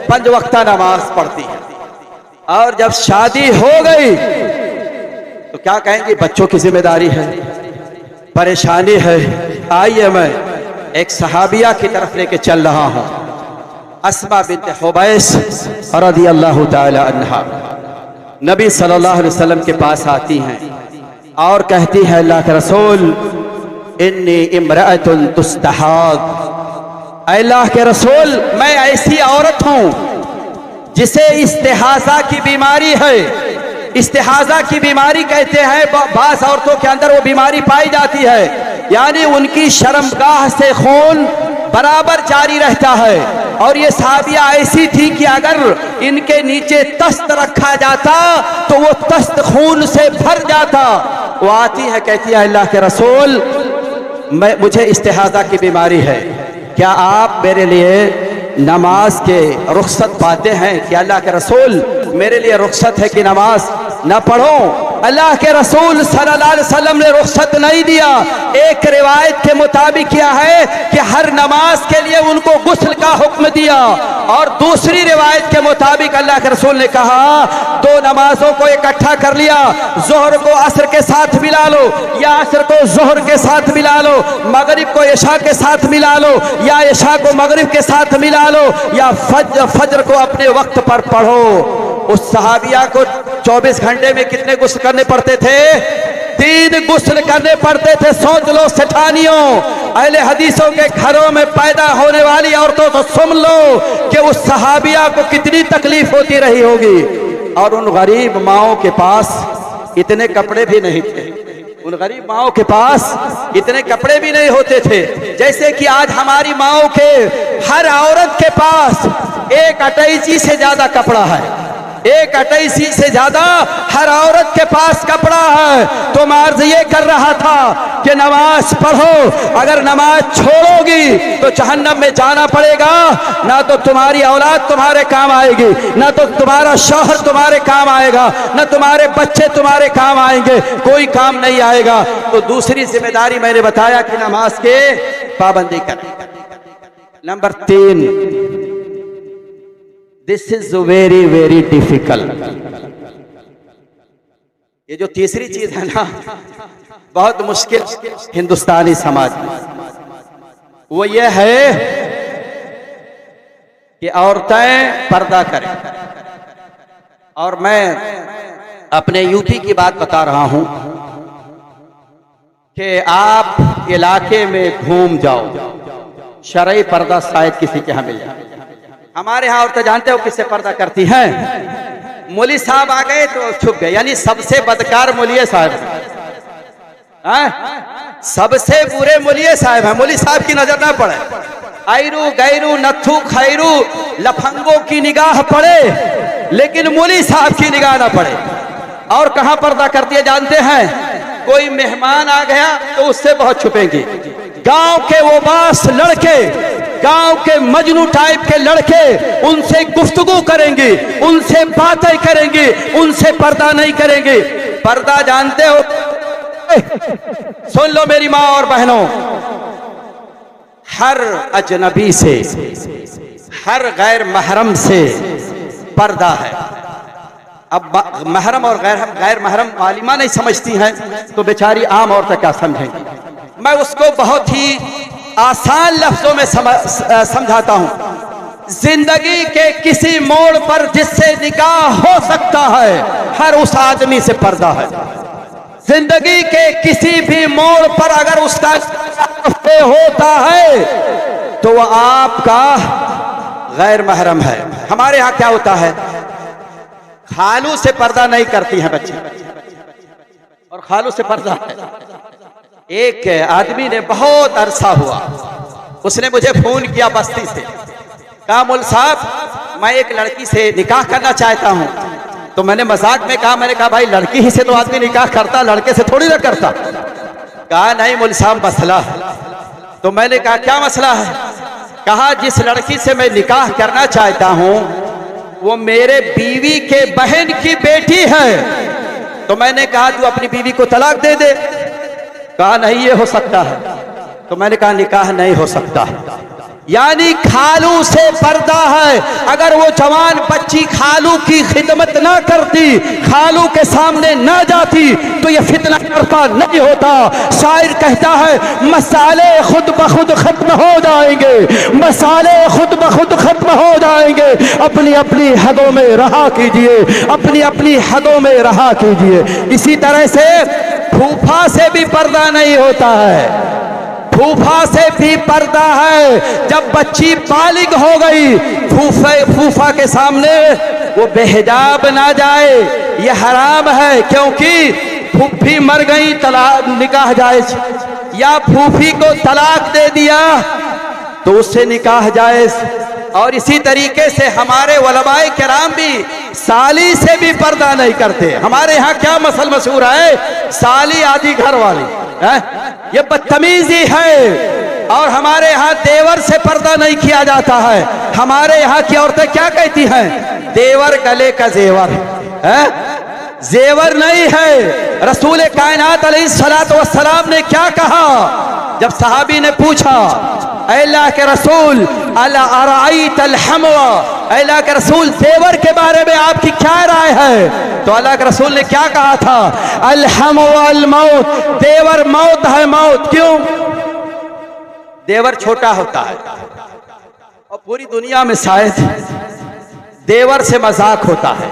5 वक्ता नमाज पढ़ती है, और जब शादी हो गई तो क्या कहेंगी बच्चों की जिम्मेदारी है, परेशानी है। आइए मैं एक सहाबिया की तरफ लेके चल रहा हूं। अस्मा बिन्त हुबैस रज़ियल्लाहु ताला अन्हा नबी सल्लल्लाहु अलैहि वसल्लम के पास आती हैं और कहती है अल्लाह के रसूल इन्नी इम्रअतुन तुस्तहाद, अल्लाह के रसूल मैं ऐसी औरत हूं जिसे इस्तिहाजा की बीमारी है। इस्तिहाजा की बीमारी कहते हैं बास औरतों के अंदर वो बीमारी पाई जाती है, यानी उनकी शर्मगाह से खून बराबर जारी रहता है। और ये साबिया ऐसी थी कि अगर इनके नीचे तस्त रखा जाता तो वो तस्त खून से भर जाता। वो आती है कहती है अल्लाह के रसूल मुझे इस्तिहाजा की बीमारी है, क्या आप मेरे लिए नमाज के रुख्सत पाते हैं? कि अल्लाह के रसूल मेरे लिए रुख्सत है कि नमाज न पढ़ो? अल्लाह के रसूल सल्लल्लाहु अलैहि वसल्लम ने रुख्सत नहीं दिया। एक रिवायत के मुताबिक क्या है कि हर नमाज के लिए उनको गुस्ल का हुक्म दिया, और दूसरी रिवायत के मुताबिक अल्लाह के रसूल ने कहा 2 नमाजों को इकट्ठा कर लिया, जोहर को असर के साथ मिला लो या असर को जोहर के साथ मिला लो, मगरिब को इशा के साथ मिला लो या इशा को मगरिब के साथ मिला लो, या फजर को अपने वक्त पर पढ़ो। उस सहाबिया को 24 घंटे में कितने गुस्ल करने पड़ते थे? 3 गुस्ल करने पड़ते थे। सोच लो सेठानियों, अहले हदीसों के घरों में पैदा होने वाली औरतों तो सुन लो कि उस सहाबिया को कितनी तकलीफ होती रही होगी। और उन गरीब माओं के पास इतने कपड़े भी नहीं थे, उन गरीब माओं के पास इतने कपड़े भी नहीं होते थे जैसे कि आज हमारी माओं के। हर औरत के पास 1 अटैची से ज्यादा कपड़ा है, 1 अटैची से ज्यादा हर औरत के पास कपड़ा है। तो मर्ज ये कर रहा था कि नमाज पढ़ो, अगर नमाज छोड़ोगी तो जहन्नम में जाना पड़ेगा। ना तो तुम्हारी औलाद तुम्हारे काम आएगी, ना तो तुम्हारा शौहर तुम्हारे काम आएगा, ना तुम्हारे बच्चे तुम्हारे काम आएंगे, कोई काम नहीं आएगा। तो दूसरी जिम्मेदारी मैंने बताया कि नमाज के पाबंदी करें। Number 3, this is very very difficult. ये जो तीसरी चीज है ना बहुत मुश्किल हिंदुस्तानी समाज में, वो ये है कि औरतें पर्दा करें। और मैं अपने यूपी की बात बता रहा हूं कि आप इलाके में घूम जाओ, शरई पर्दा शायद किसी के यहां मिल जाए। हमारे यहाँ औरतें जानते हो किससे पर्दा करती हैं? मौली साहब आ गए तो छुप गए, यानी सबसे बदकार मौलिया साहब हैं, सबसे बुरे मौलिया साहब हैं। मौली साहब की नजर ना पड़े, आयरू गैरू नथु खैरू लफंगों की निगाह पड़े, लेकिन मौली साहब की निगाह ना पड़े। और कहां पर्दा करती है जानते हैं? कोई मेहमान आ गया तो उससे बहुत छुपेंगे। गांव के वो बास लड़के, गांव के मजनू टाइप के लड़के उनसे गुफ्तगू करेंगे, उनसे बातें करेंगे, उनसे पर्दा नहीं करेंगे। पर्दा जानते हो? सुन लो मेरी माँ और बहनों, हर अजनबी से, हर गैर महरम से पर्दा है। अब महरम और गैर महरम मालिमा नहीं समझती हैं तो बेचारी आम औरतें क्या समझेंगी। मैं उसको बहुत ही आसान लफ्जों में समझाता हूं। जिंदगी के किसी मोड़ पर जिससे निकाह हो सकता है, हर उस आदमी से पर्दा है। जिंदगी के किसी भी मोड़ पर अगर उसका होता है तो वह आपका गैर महरम है। हमारे यहाँ क्या होता है, खालू से पर्दा नहीं करती हैं बच्ची, और खालू से पर्दा है। एक आदमी ने बहुत अरसा हुआ, उसने मुझे फोन किया बस्ती से, कहा मुल साहब मैं एक लड़की से निकाह करना चाहता हूं। तो मैंने मजाक में कहा, मैंने कहा भाई लड़की ही से तो आदमी निकाह करता, लड़के से थोड़ी ना करता। कहा नहीं मुल साहब मसला है। तो मैंने कहा क्या मसला है? कहा जिस लड़की से मैं निकाह करना चाहता हूं वो मेरे बीवी के बहन की बेटी है। तो मैंने कहा तू अपनी बीवी को तलाक दे दे। कहा नहीं ये हो सकता है। तो मैंने कहा निकाह नहीं हो सकता। यानी खालू से पर्दा है। अगर वो जवान बच्ची खालू की खिदमत ना करती, खालू के सामने ना जाती तो ये फितना करता नहीं होता। शायर कहता है मसाले खुद ब खुद खत्म हो जाएंगे, मसाले खुद ब खुद खत्म हो जाएंगे। अपनी अपनी हदों में रहा कीजिए, अपनी अपनी हदों में रहा कीजिए। इसी तरह से फूफा से भी पर्दा नहीं होता है, फूफा से भी पर्दा है। जब बच्ची बालिग हो गई, फूफा के सामने वो बेहिजाब ना जाए, ये हराम है। क्योंकि फूफी मर गई तलाक निकाह जायज, या फूफी को तलाक दे दिया तो उससे निकाह जायज। और इसी तरीके से हमारे उलमाए किराम भी साली से भी पर्दा नहीं करते। हमारे यहाँ क्या मसल मशहूर है, साली आदि घर वाली है, ये बदतमीजी है। और हमारे यहाँ देवर से पर्दा नहीं किया जाता है। हमारे यहाँ की औरतें क्या कहती हैं, देवर गले का जेवर है, जेवर नहीं है। रसूल कायनात अलैहिस्सलातु वस्सलाम ने क्या कहा जब सहाबी ने पूछा अल्लाह के रसूल अला अराइतल हमवा, अल्लाह के रसूल देवर के बारे में आपकी क्या राय है? तो अल्लाह के रसूल ने क्या कहा था, अल हमवा अल मौत, देवर मौत है, मौत। क्यों? देवर छोटा होता है और पूरी दुनिया में शायद देवर से मजाक होता है,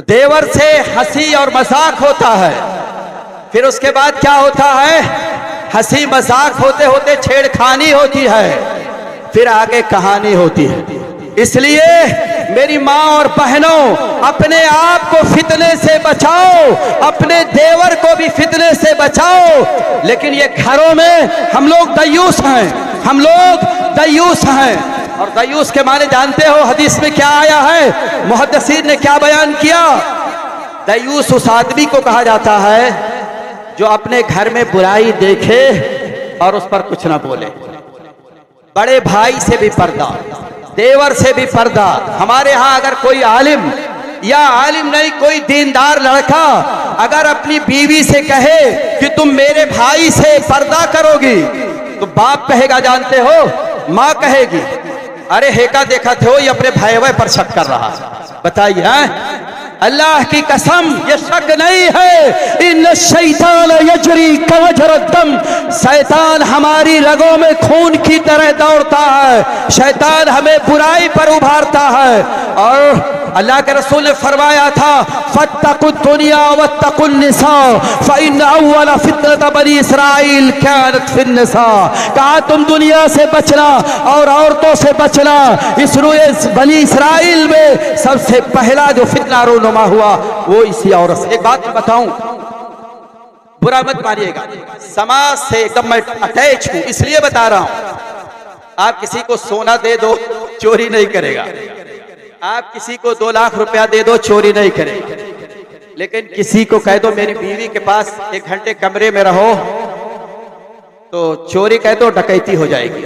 देवर से हंसी और मजाक होता है। फिर उसके बाद क्या होता है, हंसी मजाक होते होते छेड़खानी होती है, फिर आगे कहानी होती है। इसलिए मेरी माँ और बहनों, अपने आप को फितने से बचाओ, अपने देवर को भी फितने से बचाओ। लेकिन ये घरों में हम लोग दयूस हैं, हम लोग दयूस हैं। और दयूस के माने जानते हो हदीस में क्या आया है, मुहद्दिसीन ने क्या बयान किया? दयूस उस आदमी को कहा जाता है जो अपने घर में बुराई देखे और उस पर कुछ ना बोले। बड़े भाई से भी पर्दा, देवर से भी पर्दा। हमारे यहाँ अगर कोई आलिम या आलिम नहीं, कोई दीनदार लड़का अगर अपनी बीवी से कहे कि तुम मेरे भाई से पर्दा करोगी, तो बाप कहेगा जानते हो, माँ कहेगी अरे हेका देखा थे हो ये अपने भाई पर शक कर रहा है। बताइए अल्लाह की कसम ये शक नहीं है। इन शैतान यजरी कवजरदम, शैतान हमारी रगों में खून की तरह दौड़ता है, शैतान हमें बुराई पर उभारता है। और अल्लाह के रसूल ने फरमाया था फत्तकुद दुनिया वत्तकुन निसा फइन अव्वल फितनत बनी इसराइल कानत फिन निसा। कहा तुम दुनिया से बचना और औरतों से बचना। इस रुए बनी इसराइल में सबसे पहला जो फितना रोनुमा हुआ वो इसी औरत से। एक बात मैं बताऊं, बुरा मत मानिएगा, समाज से एकदम मैं अटैच हूं इसलिए बता रहा हूं। आप किसी को सोना दे दो चोरी नहीं करेगा, आप किसी को 2 लाख रुपया दे दो चोरी नहीं करेगा। लेकिन किसी को कह दो मेरी बीवी के पास 1 घंटे कमरे में रहो तो चोरी कह दो डकैती हो जाएगी।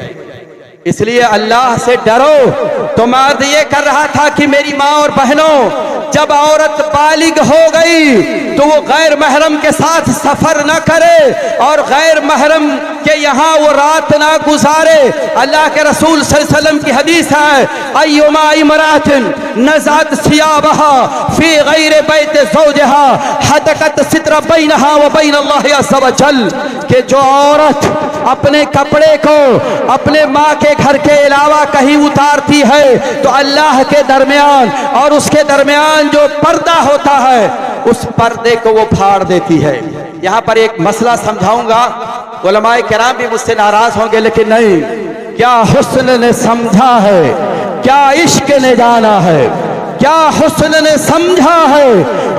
इसलिए अल्लाह से डरो। तो मर्द ये कर रहा था कि मेरी माँ और बहनों, जब औरत बालिग हो गई तो वो गैर महरम के साथ सफर न करे और गैर महरम के यहाँ वो रात ना गुजारे। अल्लाह के रसूल सल्लल्लाहु अलैहि वसल्लम की हदीस है, अय्युमा इमरातिन नज़अत सियाबहा फी गैर बैत ज़ौजहा हतकत सित्र बैनहा व बैन अल्लाह अज़्ज़ व जल, कि जो औरत अपने कपड़े को अपने माँ के घर के अलावा कहीं उतारती है तो अल्लाह के दरमियान और उसके दरमियान जो पर्दा होता है उस पर्दे को वो फाड़ देती है। यहाँ पर एक मसला समझाऊंगा, उलमाए किराम भी मुझसे नाराज होंगे, लेकिन नहीं, क्या हुस्न ने समझा है, क्या इश्क ने जाना है, क्या हुस्न ने समझा है,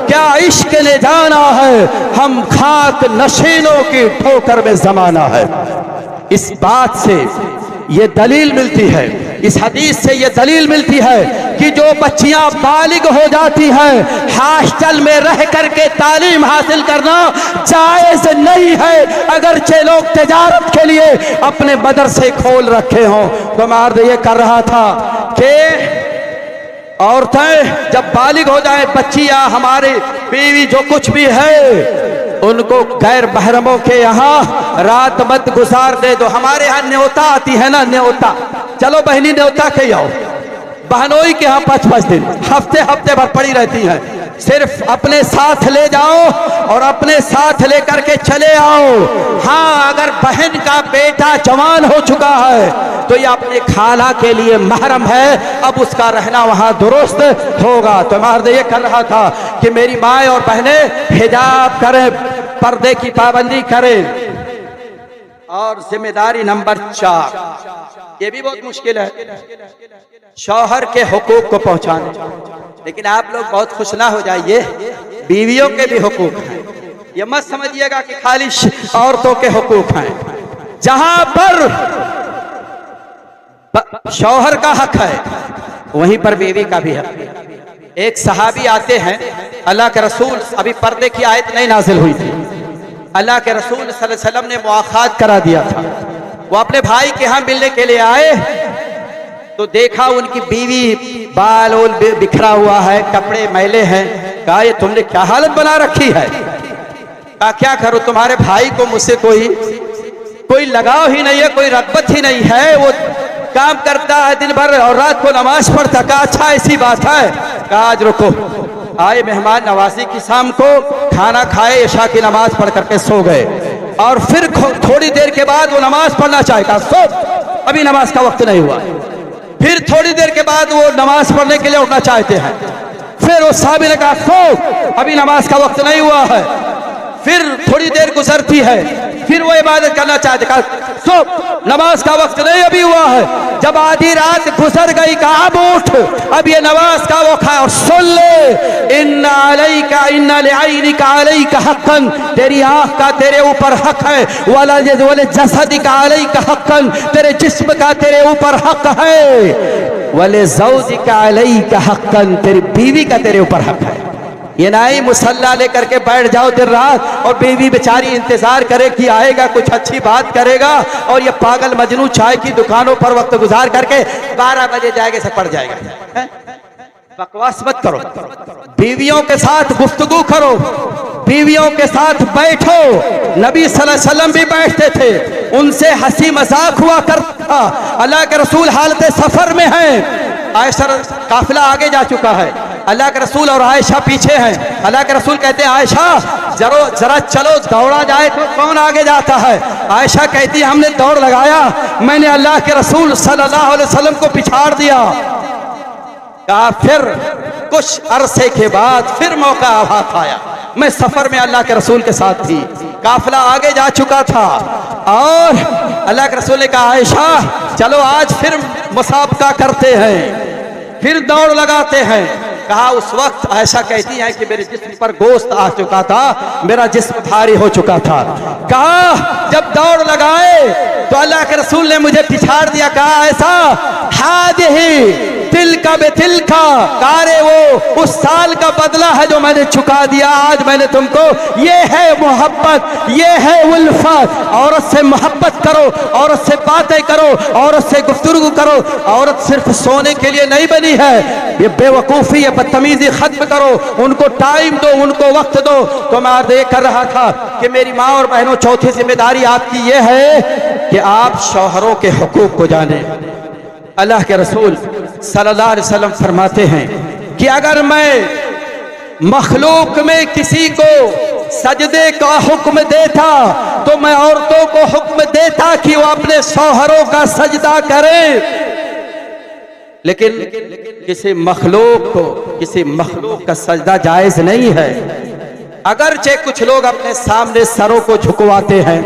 क्या इश्क ने जाना है, हम खाक नशीनों की ठोकर में जमाना है। इस बात से ये दलील मिलती है, इस हदीस से ये दलील मिलती है कि जो बच्चियां बालिग हो जाती हैं हॉस्टल में रह करके तालीम हासिल करना जायज नहीं है, अगर चे लोग तिजारत के लिए अपने मदरसे खोल रखे हों। तो मर्द ये कर रहा था कि औरतें जब बालिग हो जाए, बच्ची या हमारी बीवी जो कुछ भी है, उनको गैर महरमों के यहाँ रात मत गुजार दे दो। हमारे यहाँ न्योता आती है ना, न्योता, चलो बहनी न्योता के आओ, बहनोई के यहाँ 5-5 दिन हफ्ते हफ्ते भर पड़ी रहती हैं, सिर्फ अपने साथ ले जाओ और अपने साथ लेकर के चले आओ। हाँ, अगर बहन का बेटा जवान हो चुका है तो ये अपने खाला के लिए महरम है, अब उसका रहना वहाँ दुरुस्त होगा। तो मर्द ये कर रहा था कि मेरी माँ और बहनें हिजाब करें, पर्दे की पाबंदी करें। और जिम्मेदारी नंबर 4, ये भी बहुत मुश्किल है, शौहर के हुकूक को पहुंचाने। लेकिन आप लोग बहुत खुश ना हो जाइए, बीवियों के भी हुकूक हैं। ये मत समझिएगा कि खाली औरतों के हुकूक हैं। जहां पर शौहर का हक है वहीं पर बीवी का भी हक। एक सहाबी आते हैं, अल्लाह के रसूल, अभी पर्दे की आयत नहीं नाजिल हुई थी, अल्लाह के रसूल सल्लल्लाहु अलैहि वसल्लम ने मुआखात करा दिया था। वो अपने भाई के यहाँ मिलने के लिए आए तो देखा उनकी बीवी बाल ओल बिखरा हुआ है, कपड़े मैले हैं। कहा ये तुमने क्या हालत बना रखी है? कहा क्या करूं, तुम्हारे भाई को मुझसे कोई लगाव ही नहीं है, कोई रग़बत ही नहीं है, वो काम करता है दिन भर और रात को नमाज पढ़ता। कहा अच्छा ऐसी बात है? कहा आज रुको, आए मेहमान नवाजी की, शाम को खाना खाए, इशा की नमाज पढ़ करके सो गए और फिर थोड़ी देर के बाद वो नमाज पढ़ना चाहेगा, सो अभी नमाज का वक्त नहीं हुआ। फिर थोड़ी देर के बाद वो नमाज पढ़ने के लिए उठना चाहते हैं, फिर उस साहबी ने कहा सो अभी नमाज का वक्त नहीं हुआ है। फिर थोड़ी देर गुजरती है, फिर वो इबादत करना चाहते, कहा सो नमाज का वक्त नहीं अभी हुआ है। जब आधी रात गुजर गई, कहा अब उठ, अब ये नमाज का वक्त है और सुन ले, इन्ना अलैका इन्ना लिआइनिका अलैका हक़्क़न, तेरी आंख का तेरे ऊपर हक है, वला जसदिका अलैका हक़्क़न, तेरे जिस्म का तेरे ऊपर हक है, वले ज़ौजिका अलैका हक़्क़न, तेरी बीवी का तेरे ऊपर हक है। ये नहीं मुसल्ला लेकर के बैठ जाओ दिन रात और बीवी बेचारी इंतजार करे कि आएगा, कुछ अच्छी बात करेगा, और ये पागल मजनू चाय की दुकानों पर वक्त गुजार करके 12 बजे जाएगा से पड़ जाएगा। बकवास मत करो, बीवियों के साथ गुफ्तगू करो, बीवियों के साथ बैठो। नबी सल्लल्लाहु अलैहि वसल्लम भी बैठते थे, उनसे हंसी मजाक हुआ करता। अल्लाह के रसूल हालत सफर में हैं, आयशा काफिला आगे जा चुका है, अल्लाह के रसूल और आयशा पीछे हैं। अल्लाह के रसूल कहते हैं आयशा जरा चलो, दौड़ा जाए तो कौन आगे जाता है? आयशा कहती है हमने दौड़ लगाया, मैंने अल्लाह के रसूल सल्लल्लाहु अलैहि वसल्लम को पिछाड़ दिया। कहा फिर कुछ अरसे के बाद फिर मौका हाथ आया, मैं सफर में अल्लाह के रसूल के साथ थी, काफिला आगे जा चुका था और अल्लाह के रसूल ने कहा आयशा चलो आज फिर मुसाबका करते हैं, फिर दौड़ लगाते हैं। कहा उस वक्त आयशा कहती है कि मेरे जिस्म पर गोश्त आ चुका था, मेरा जिस्म भारी हो चुका था। कहा जब दौड़ लगाए तो अल्लाह के रसूल ने मुझे पिछाड़ दिया। कहा ऐसा हादिही तिल था, कारे वो उस साल का बदला है जो मैंने चुका दिया आज मैंने तुमको। ये है मोहब्बत, ये है उल्फत। औरत से मोहब्बत करो, औरत से बातें करो, औरत से गुफ्तगू करो। औरत सिर्फ सोने के लिए नहीं बनी है। ये बेवकूफ़ी, ये बदतमीजी खत्म करो, उनको टाइम दो, उनको वक्त दो। तो मैं अर्ज़ कर रहा था कि मेरी माँ और बहनों, चौथी जिम्मेदारी आपकी ये है कि आप शौहरों के हुकूक को जाने। अल्लाह के रसूल सल्लल्लाहु अलैहि वसल्लम फरमाते हैं कि अगर मैं मखलूक में किसी को सजदे का हुक्म देता तो मैं औरतों को हुक्म देता कि वो अपने शौहरों का सजदा करें। लेकिन किसी मखलूक का सजदा जायज नहीं है। अगरचे कुछ लोग अपने सामने सरों को झुकवाते हैं,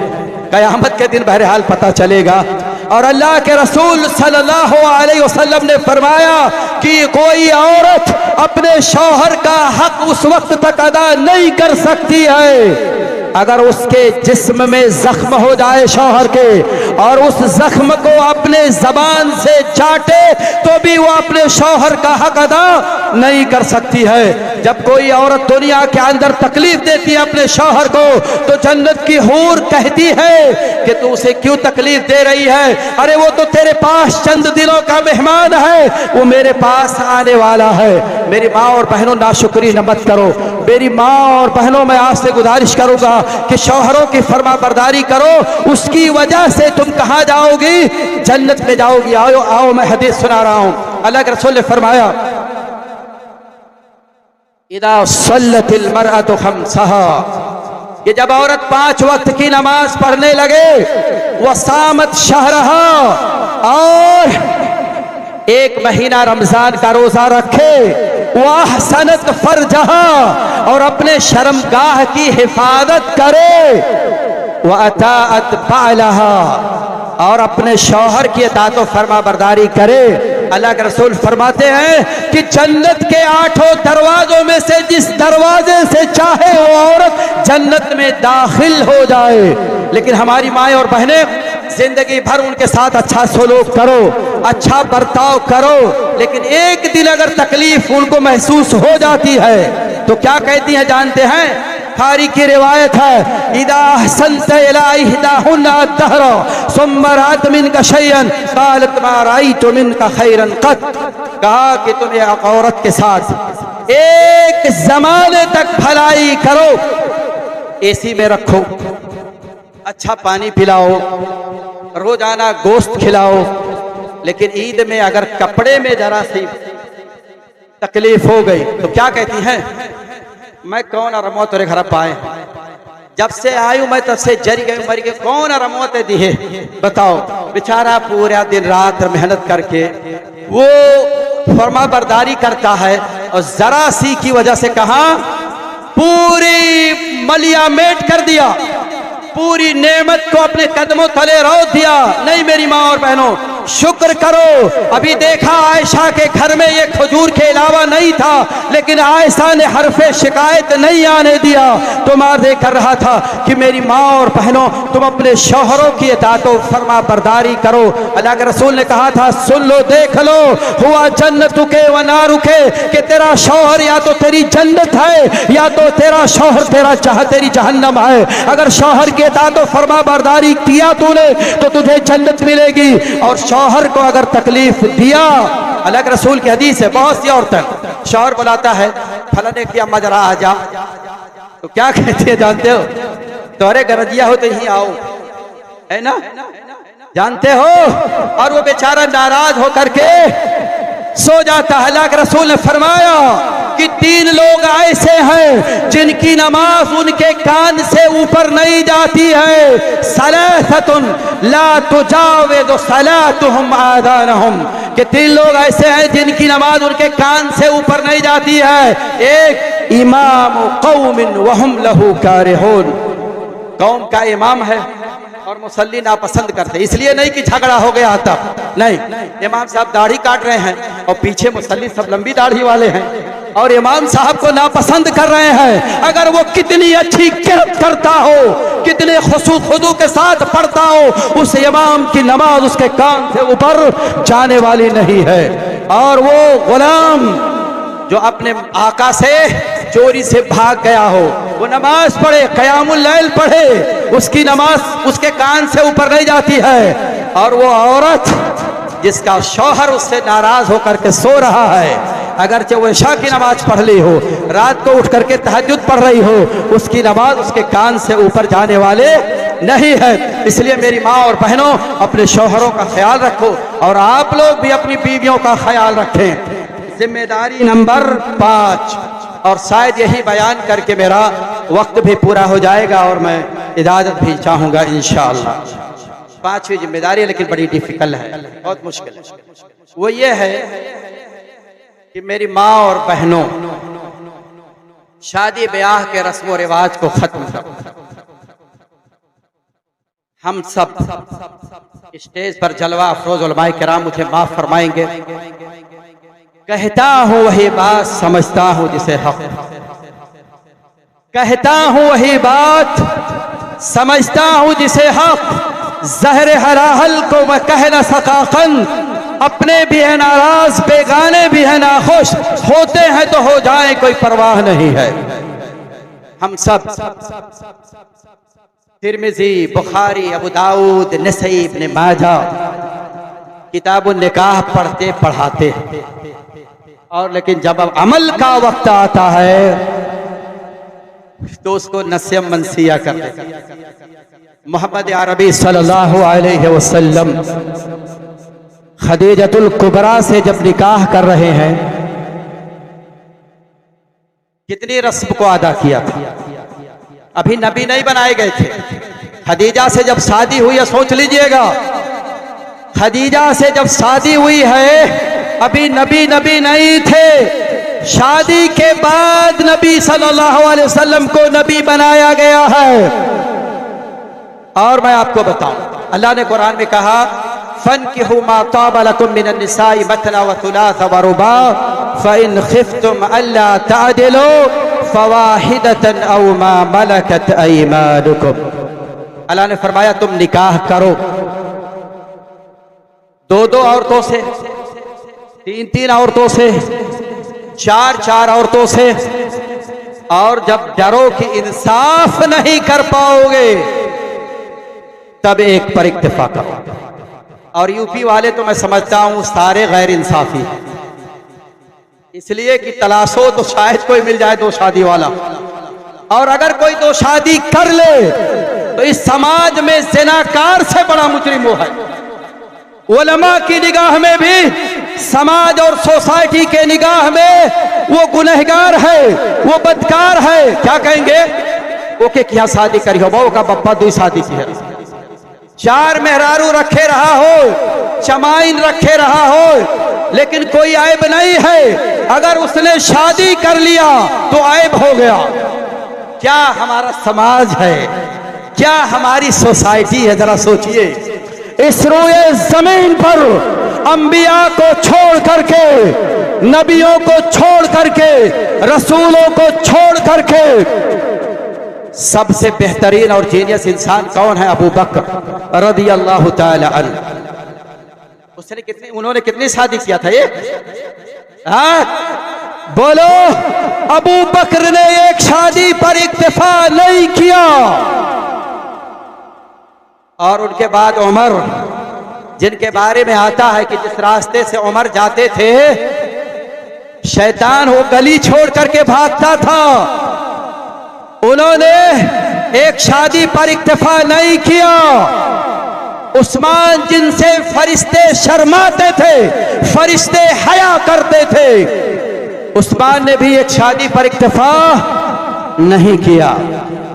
कयामत के दिन बहरहाल पता चलेगा। और अल्लाह के रसूल सल्लल्लाहु अलैहि वसल्लम ने फरमाया कि कोई औरत अपने शौहर का हक उस वक्त तक अदा नहीं कर सकती है अगर उसके जिस्म में जख्म हो जाए शौहर के, और उस जख्म को अपने जबान से चाटे तो भी वो अपने शौहर का हक अदा नहीं कर सकती है। जब कोई औरत दुनिया के अंदर तकलीफ देती है अपने शौहर को तो जन्नत की हूर कहती है कि तू उसे क्यों तकलीफ दे रही है? अरे वो तो तेरे पास चंद दिनों का मेहमान है, वो मेरे पास आने वाला है। मेरी माँ और बहनों, नाशुक्री न मत करो। मेरी माँ और बहनों, मैं आपसे गुजारिश करूंगा कि शौहरों की फरमा बरदारी करो, उसकी वजह से तुम कहाँ जाओगी? जन्नत में जाओगी। आओ आओ, मैं हदीस सुना रहा हूँ। अल्लाह के रसूल ने फरमाया, इदा सल्लतिल मरअतु खम्सहा, कि जब औरत 5 वक्त की नमाज पढ़ने लगे, वसामत शहरहा, और 1 महीना रमजान का रोजा रखे, वह सनत फरजहा, और अपने शर्मगाह की हिफाजत करे, वह अताअत बालहा, और अपने शौहर की अताअत व फरमा बरदारी करे। अल्लाह के रसूल फरमाते हैं कि जन्नत के 8 दरवाजों में से जिस दरवाजे से चाहे वो औरत जन्नत में दाखिल हो जाए। लेकिन हमारी माएँ और बहनें, जिंदगी भर उनके साथ अच्छा सलूक करो, अच्छा बर्ताव करो, लेकिन एक दिन अगर तकलीफ उनको महसूस हो जाती है तो क्या कहती हैं जानते हैं? बुखारी की रिवायत है, इदा हसनत इला इहदाहुन्ना अद-दहर सुम्मा रअत मिनका शैअन क़ालत मा रअयतु मिनका खैरन क़त, कहा कि तुम एक औरत के साथ एक जमाने तक भलाई करो, एसी में रखो, अच्छा पानी पिलाओ, रोजाना गोश्त खिलाओ, लेकिन ईद में अगर कपड़े में जरा सी तकलीफ हो गई तो क्या कहती हैं? मैं कौन रमो तेरे घर पाए, जब से आयु मैं तब से जरी गई मर गई, कौन रमोत दिए? बताओ। बेचारा पूरा दिन रात मेहनत करके वो फरमा बरदारी करता है, और जरा सी की वजह से कहा पूरी मलिया मेट कर दिया, पूरी नेमत को अपने कदमों तले रोक दिया। नहीं मेरी माँ और बहनों, शुक्र करो, अभी देखा आयशा के घर में ये खजूर के अलावा नहीं था, लेकिन आयशा ने हरफे शिकायत नहीं आने दिया। तो अर्ज़ कर रहा था कि मेरी माँ और बहनों, तुम अपने शौहरों की इताअत व फरमा बरदारी करो। अल्लाह के रसूल ने कहा था, सुन लो, देख लो, हुआ जन्नतुके व नारुके, कि तेरा शौहर या तो तेरी जन्नत है या तो तेरा शौहर तेरी जहन्नम है। अगर शौहर की इताअत व फरमा बरदारी किया तूने तो तुझे जन्नत मिलेगी, और शौहर को अगर तकलीफ दिया, अल्लाह के रसूल की हदीस है, बहुत सी औरतें शौहर बुलाता है, फलाने की अम्मा जरा आ जा, तो क्या कहती है जानते हो? तोरे गरजिया हो तो यहीं आओ, है ना, जानते हो? और वो बेचारा नाराज होकर के सो जाता है। अल्लाह के रसूल ने फरमाया कि 3 लोग ऐसे हैं जिनकी नमाज उनके कान से ऊपर नहीं जाती है। सलासतुन ला तुजाविज़ु सलातुहुम आज़ानहुम, कि 3 लोग ऐसे हैं जिनकी नमाज उनके कान से ऊपर नहीं जाती है। एक इमाम कौमिन वहुम लहू कारिहून, कौम का इमाम है और मुसल्ली नापसंद करते, इसलिए नहीं कि झगड़ा हो गया तब, नहीं, इमाम साहब दाढ़ी काट रहे हैं और पीछे मुसल्ली सब लंबी दाढ़ी वाले हैं और इमाम साहब को नापसंद कर रहे हैं। अगर वो कितनी अच्छी किरत करता हो, कितने खुशू के साथ पढ़ता हो, उस इमाम की नमाज उसके कान से ऊपर जाने वाली नहीं है। और वो गुलाम जो अपने आका से चोरी से भाग गया हो, वो नमाज पढ़े, क़यामुल लैल पढ़े, उसकी नमाज उसके कान से ऊपर नहीं जाती है। और वो औरत जिसका शौहर उससे नाराज होकर के सो रहा है, अगरचे वो इशा की नमाज पढ़ ली हो, रात को उठ करके तहज्जुद पढ़ रही हो, उसकी नमाज उसके कान से ऊपर जाने वाले नहीं है। इसलिए मेरी माँ और बहनों, अपने शौहरों का ख्याल रखो और आप लोग भी अपनी बीवियों का ख्याल रखें। जिम्मेदारी नंबर 5, और शायद यही बयान करके मेरा वक्त भी पूरा हो जाएगा और मैं इजाज़त भी चाहूँगा इंशाअल्लाह। 5वीं जिम्मेदारी, लेकिन बड़ी डिफिकल्ट है, बहुत मुश्किल है। वो ये है कि मेरी माँ और बहनों, शादी ब्याह के रस्म व रिवाज को खत्म करो। हम सब स्टेज पर जलवा अफरोज उलमाए किराम मुझे माफ फरमाएंगे, कहता हूँ वही बात समझता हूँ जिसे हक, कहता हूँ वही बात समझता हूँ जिसे हक, ज़हरे हराहल को मैं कह न सका खन, अपने भी है नाराज बेगाने भी है नाखुश, होते हैं तो हो जाए कोई परवाह नहीं है। हम सब तिरमिज़ी, बुखारी, अबू दाऊद, नसई, इब्न माजा किताबुन निकाह पढ़ते पढ़ाते हैं, और लेकिन जब अब अमल का वक्त आता है तो उसको नस्यम मनसिया कर देते। मोहम्मद अरबी सल्लल्लाहु अलैहि वसल्लम खदीजतुल कुबरा से जब निकाह कर रहे हैं, कितनी रस्म को अदा किया था। अभी नबी नहीं बनाए गए थे। खदीजा से जब शादी हुई है, सोच लीजिएगा, खदीजा से जब शादी हुई है, अभी नबी नहीं थे। शादी के बाद नबी सल्लल्लाहु अलैहि वसल्लम को नबी बनाया गया है। और मैं आपको बताऊं, अल्लाह ने कुरान में कहा, फन्किहू मा ताबा लकुम मिनन निसाई मथना व थुलाथ व रुबा फ़इन खिफ्तुम अल्ला तादिलू फवाहिदतन औ मा मलकत अयमानुकुम। अल्लाह ने फरमाया तुम निकाह करो 2-2 औरतों से, 3-3 औरतों से, 4-4 औरतों से, और जब डरो कि इंसाफ नहीं कर पाओगे तब एक पर इक्तिफा करो। और यूपी वाले तो मैं समझता हूं सारे गैर इंसाफी हैं, इसलिए कि तलाशो तो शायद कोई मिल जाए 2 शादी वाला, और अगर कोई 2 शादी कर ले तो इस समाज में ज़िनाकार से बड़ा मुजरिम वो है। उलमा की निगाह में भी, समाज और सोसाइटी के निगाह में वो गुनहगार है, वो बदकार है। क्या कहेंगे? ओके क्या शादी करी हो, वो का बप्पा 2 शादी की है, 4 मेहरारू रखे रहा हो, चमाइन रखे रहा हो, लेकिन कोई ऐब नहीं है। अगर उसने शादी कर लिया तो ऐब हो गया। क्या हमारा समाज है, क्या हमारी सोसाइटी है? जरा सोचिए, इस रोए जमीन पर अंबिया को छोड़ करके, नबियों को छोड़ करके, रसूलों को छोड़ करके सबसे बेहतरीन और जीनियस इंसान कौन है? अबू बकर रज़ी अल्लाह ताला अन्हु। उन्होंने कितनी शादी किया था ये? बोलो, अबू बकर ने एक शादी पर इक्तिफा नहीं किया। और उनके बाद उमर, जिनके बारे में आता है कि जिस रास्ते से उमर जाते थे शैतान वो गली छोड़ करके भागता था, उन्होंने एक शादी पर इक्तिफा नहीं किया। उस्मान, जिनसे फरिश्ते शर्माते थे, फरिश्ते हया करते थे, उस्मान ने भी एक शादी पर इक्तिफा नहीं किया।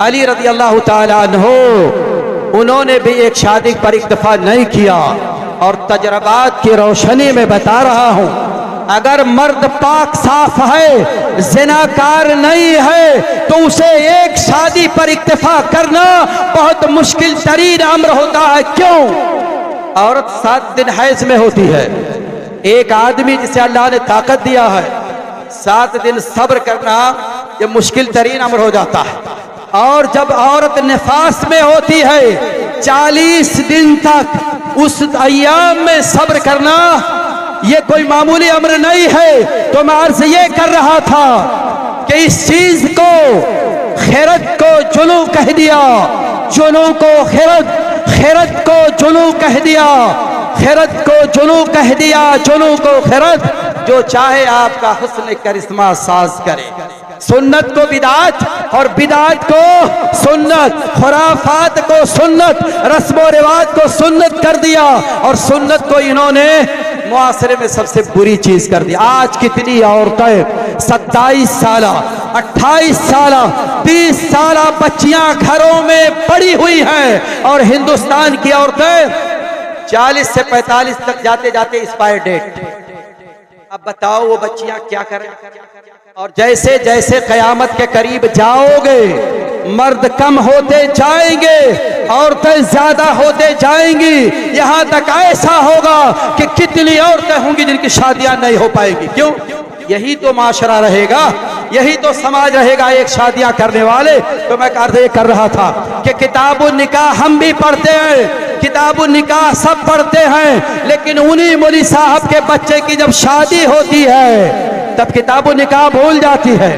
अली रज़ी अल्लाह ताला अन्हु, उन्होंने भी एक शादी पर इक्तिफा नहीं किया। और तजर्बात की रोशनी में बता रहा हूं, अगर मर्द पाक साफ है, ज़िनाकार नहीं है, तो उसे एक शादी पर इक्तिफा करना बहुत मुश्किल तरीन अम्र होता है। क्यों? औरत 7 दिन हैज में होती है। एक आदमी जिसे अल्लाह ने ताकत दिया है, 7 दिन सब्र करना ये मुश्किल तरीन अम्र हो जाता है। और जब औरत निफास में होती है 40 दिन तक, उस अय्याम में सब्र करना ये कोई मामूली अम्र नहीं है। तो मैं अर्ज ये कर रहा था कि इस चीज को खैरत को जुनू कह दिया, जुनू को खैरत, खैरत को जुनू कह दिया, खैरत को जुनू कह दिया, जुनू को खैरत। जो चाहे आपका हुस्न करिश्मा साज करे, सुन्नत को बिदात और बिदात को सुन्नत, खुराफात को सुन्नत, रस्मो रिवाज को सुन्नत कर दिया और सुन्नत को इन्होंने मुआसरे में सबसे बुरी चीज कर दी। आज कितनी औरतें 27 साल, 28 साल, 30 साल बच्चियां घरों में पड़ी हुई हैं और हिंदुस्तान की औरतें 40 से 45 तक जाते जाते एक्सपायर डेट। अब बताओ वो बच्चियां क्या करें? और जैसे जैसे कयामत के करीब जाओगे, मर्द कम होते जाएंगे, औरतें ज्यादा होते जाएंगी। यहां तक ऐसा होगा कि कितनी औरतें होंगी जिनकी शादियां नहीं हो पाएंगी। क्यों? यही तो माशरा रहेगा, यही तो समाज रहेगा, एक शादियां करने वाले। तो मैं कार्य कर रहा था कि किताबुन निकाह हम भी पढ़ते हैं, किताबुन निकाह सब पढ़ते हैं, लेकिन उन्हीं मौलवी साहब के बच्चे की जब शादी होती है तब किताबुन निकाह भूल जाती है।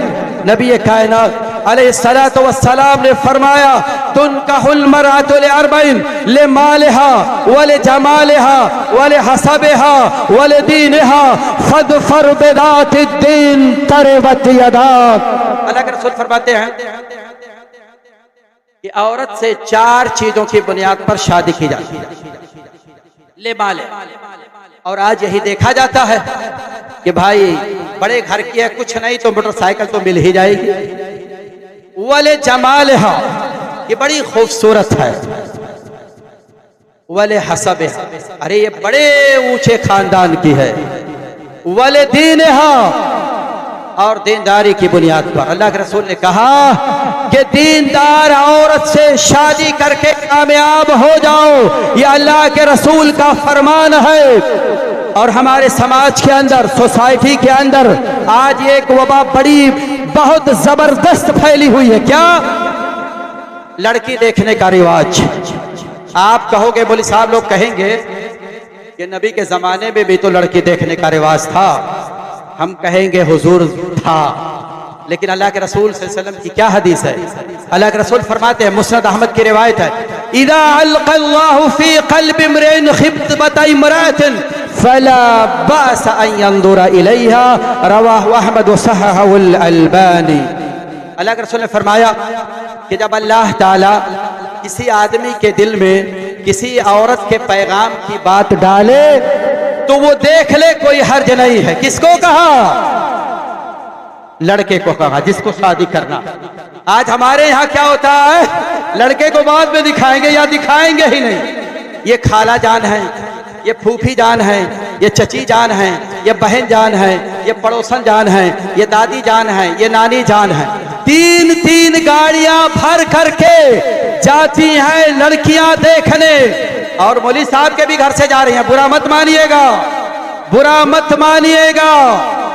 नबी कायनात अलैहिस्सलातु वस्सलाम ने फरमाया, तुनकाहुल मरअतु लिअरबईन लिमालिहा व लिजमालिहा व लिहसबिहा व लिदीनिहा फदफर बिदातिद्दीन तरबत यदाक। अल्लाह के रसूल फरमाते हैं कि औरत से 4 चीजों की बुनियाद पर शादी की जाती है। लिमाले, और आज यही देखा जाता है कि भाई बड़े घर की है, कुछ नहीं तो मोटरसाइकिल तो मिल ही जाएगी। वले जमालहा, ये बड़ी खूबसूरत है। वले हसबहा, अरे ये बड़े ऊंचे खानदान की है। वले दीनहा, और दीनदारी की बुनियाद पर। अल्लाह के रसूल ने कहा कि दीनदार औरत से शादी करके कामयाब हो जाओ, ये अल्लाह के रसूल का फरमान है। और हमारे समाज के अंदर, सोसाइटी के अंदर आज एक वबा बड़ी बहुत जबरदस्त फैली हुई है। क्या? लड़की देखने का रिवाज। आप कहोगे, बोली साहब लोग कहेंगे कि नबी के जमाने में भी तो लड़की देखने का रिवाज था। हम कहेंगे हुजूर था, लेकिन अल्लाह के रसूल सल्लल्लाहु अलैहि वसल्लम की क्या हदीस है? अल्लाह के रसूल फरमाते हैं, मुस्नद अहमद की रिवायत है, इदा अलक़ल्लाहु फी क़ल्बि इम्रिइन ख़िब्बत इम्राअतिन फला बास अन यंजुर इलैहा, रवाहु अहमद व सहहहुल अलबानी। अल्लाह के रसूल ने फरमाया कि जब अल्लाह ताला किसी आदमी के दिल में किसी औरत के पैगाम की बात डाले तो वो देख ले, कोई हर्ज नहीं है। किसको कहा? लड़के को कहा, जिसको शादी करना। आज हमारे यहाँ क्या होता है, लड़के को बाद में दिखाएंगे या दिखाएंगे ही नहीं। ये खाला जान है, ये फूफी जान है, ये चची जान है, ये बहन जान है, ये पड़ोसन जान है, ये दादी जान है, ये नानी जान है। 3-3 गाड़ियां भर करके जाती हैं लड़कियां देखने, और मौलवी साहब के भी घर से जा रही हैं। बुरा मत मानिएगा, बुरा मत मानिएगा।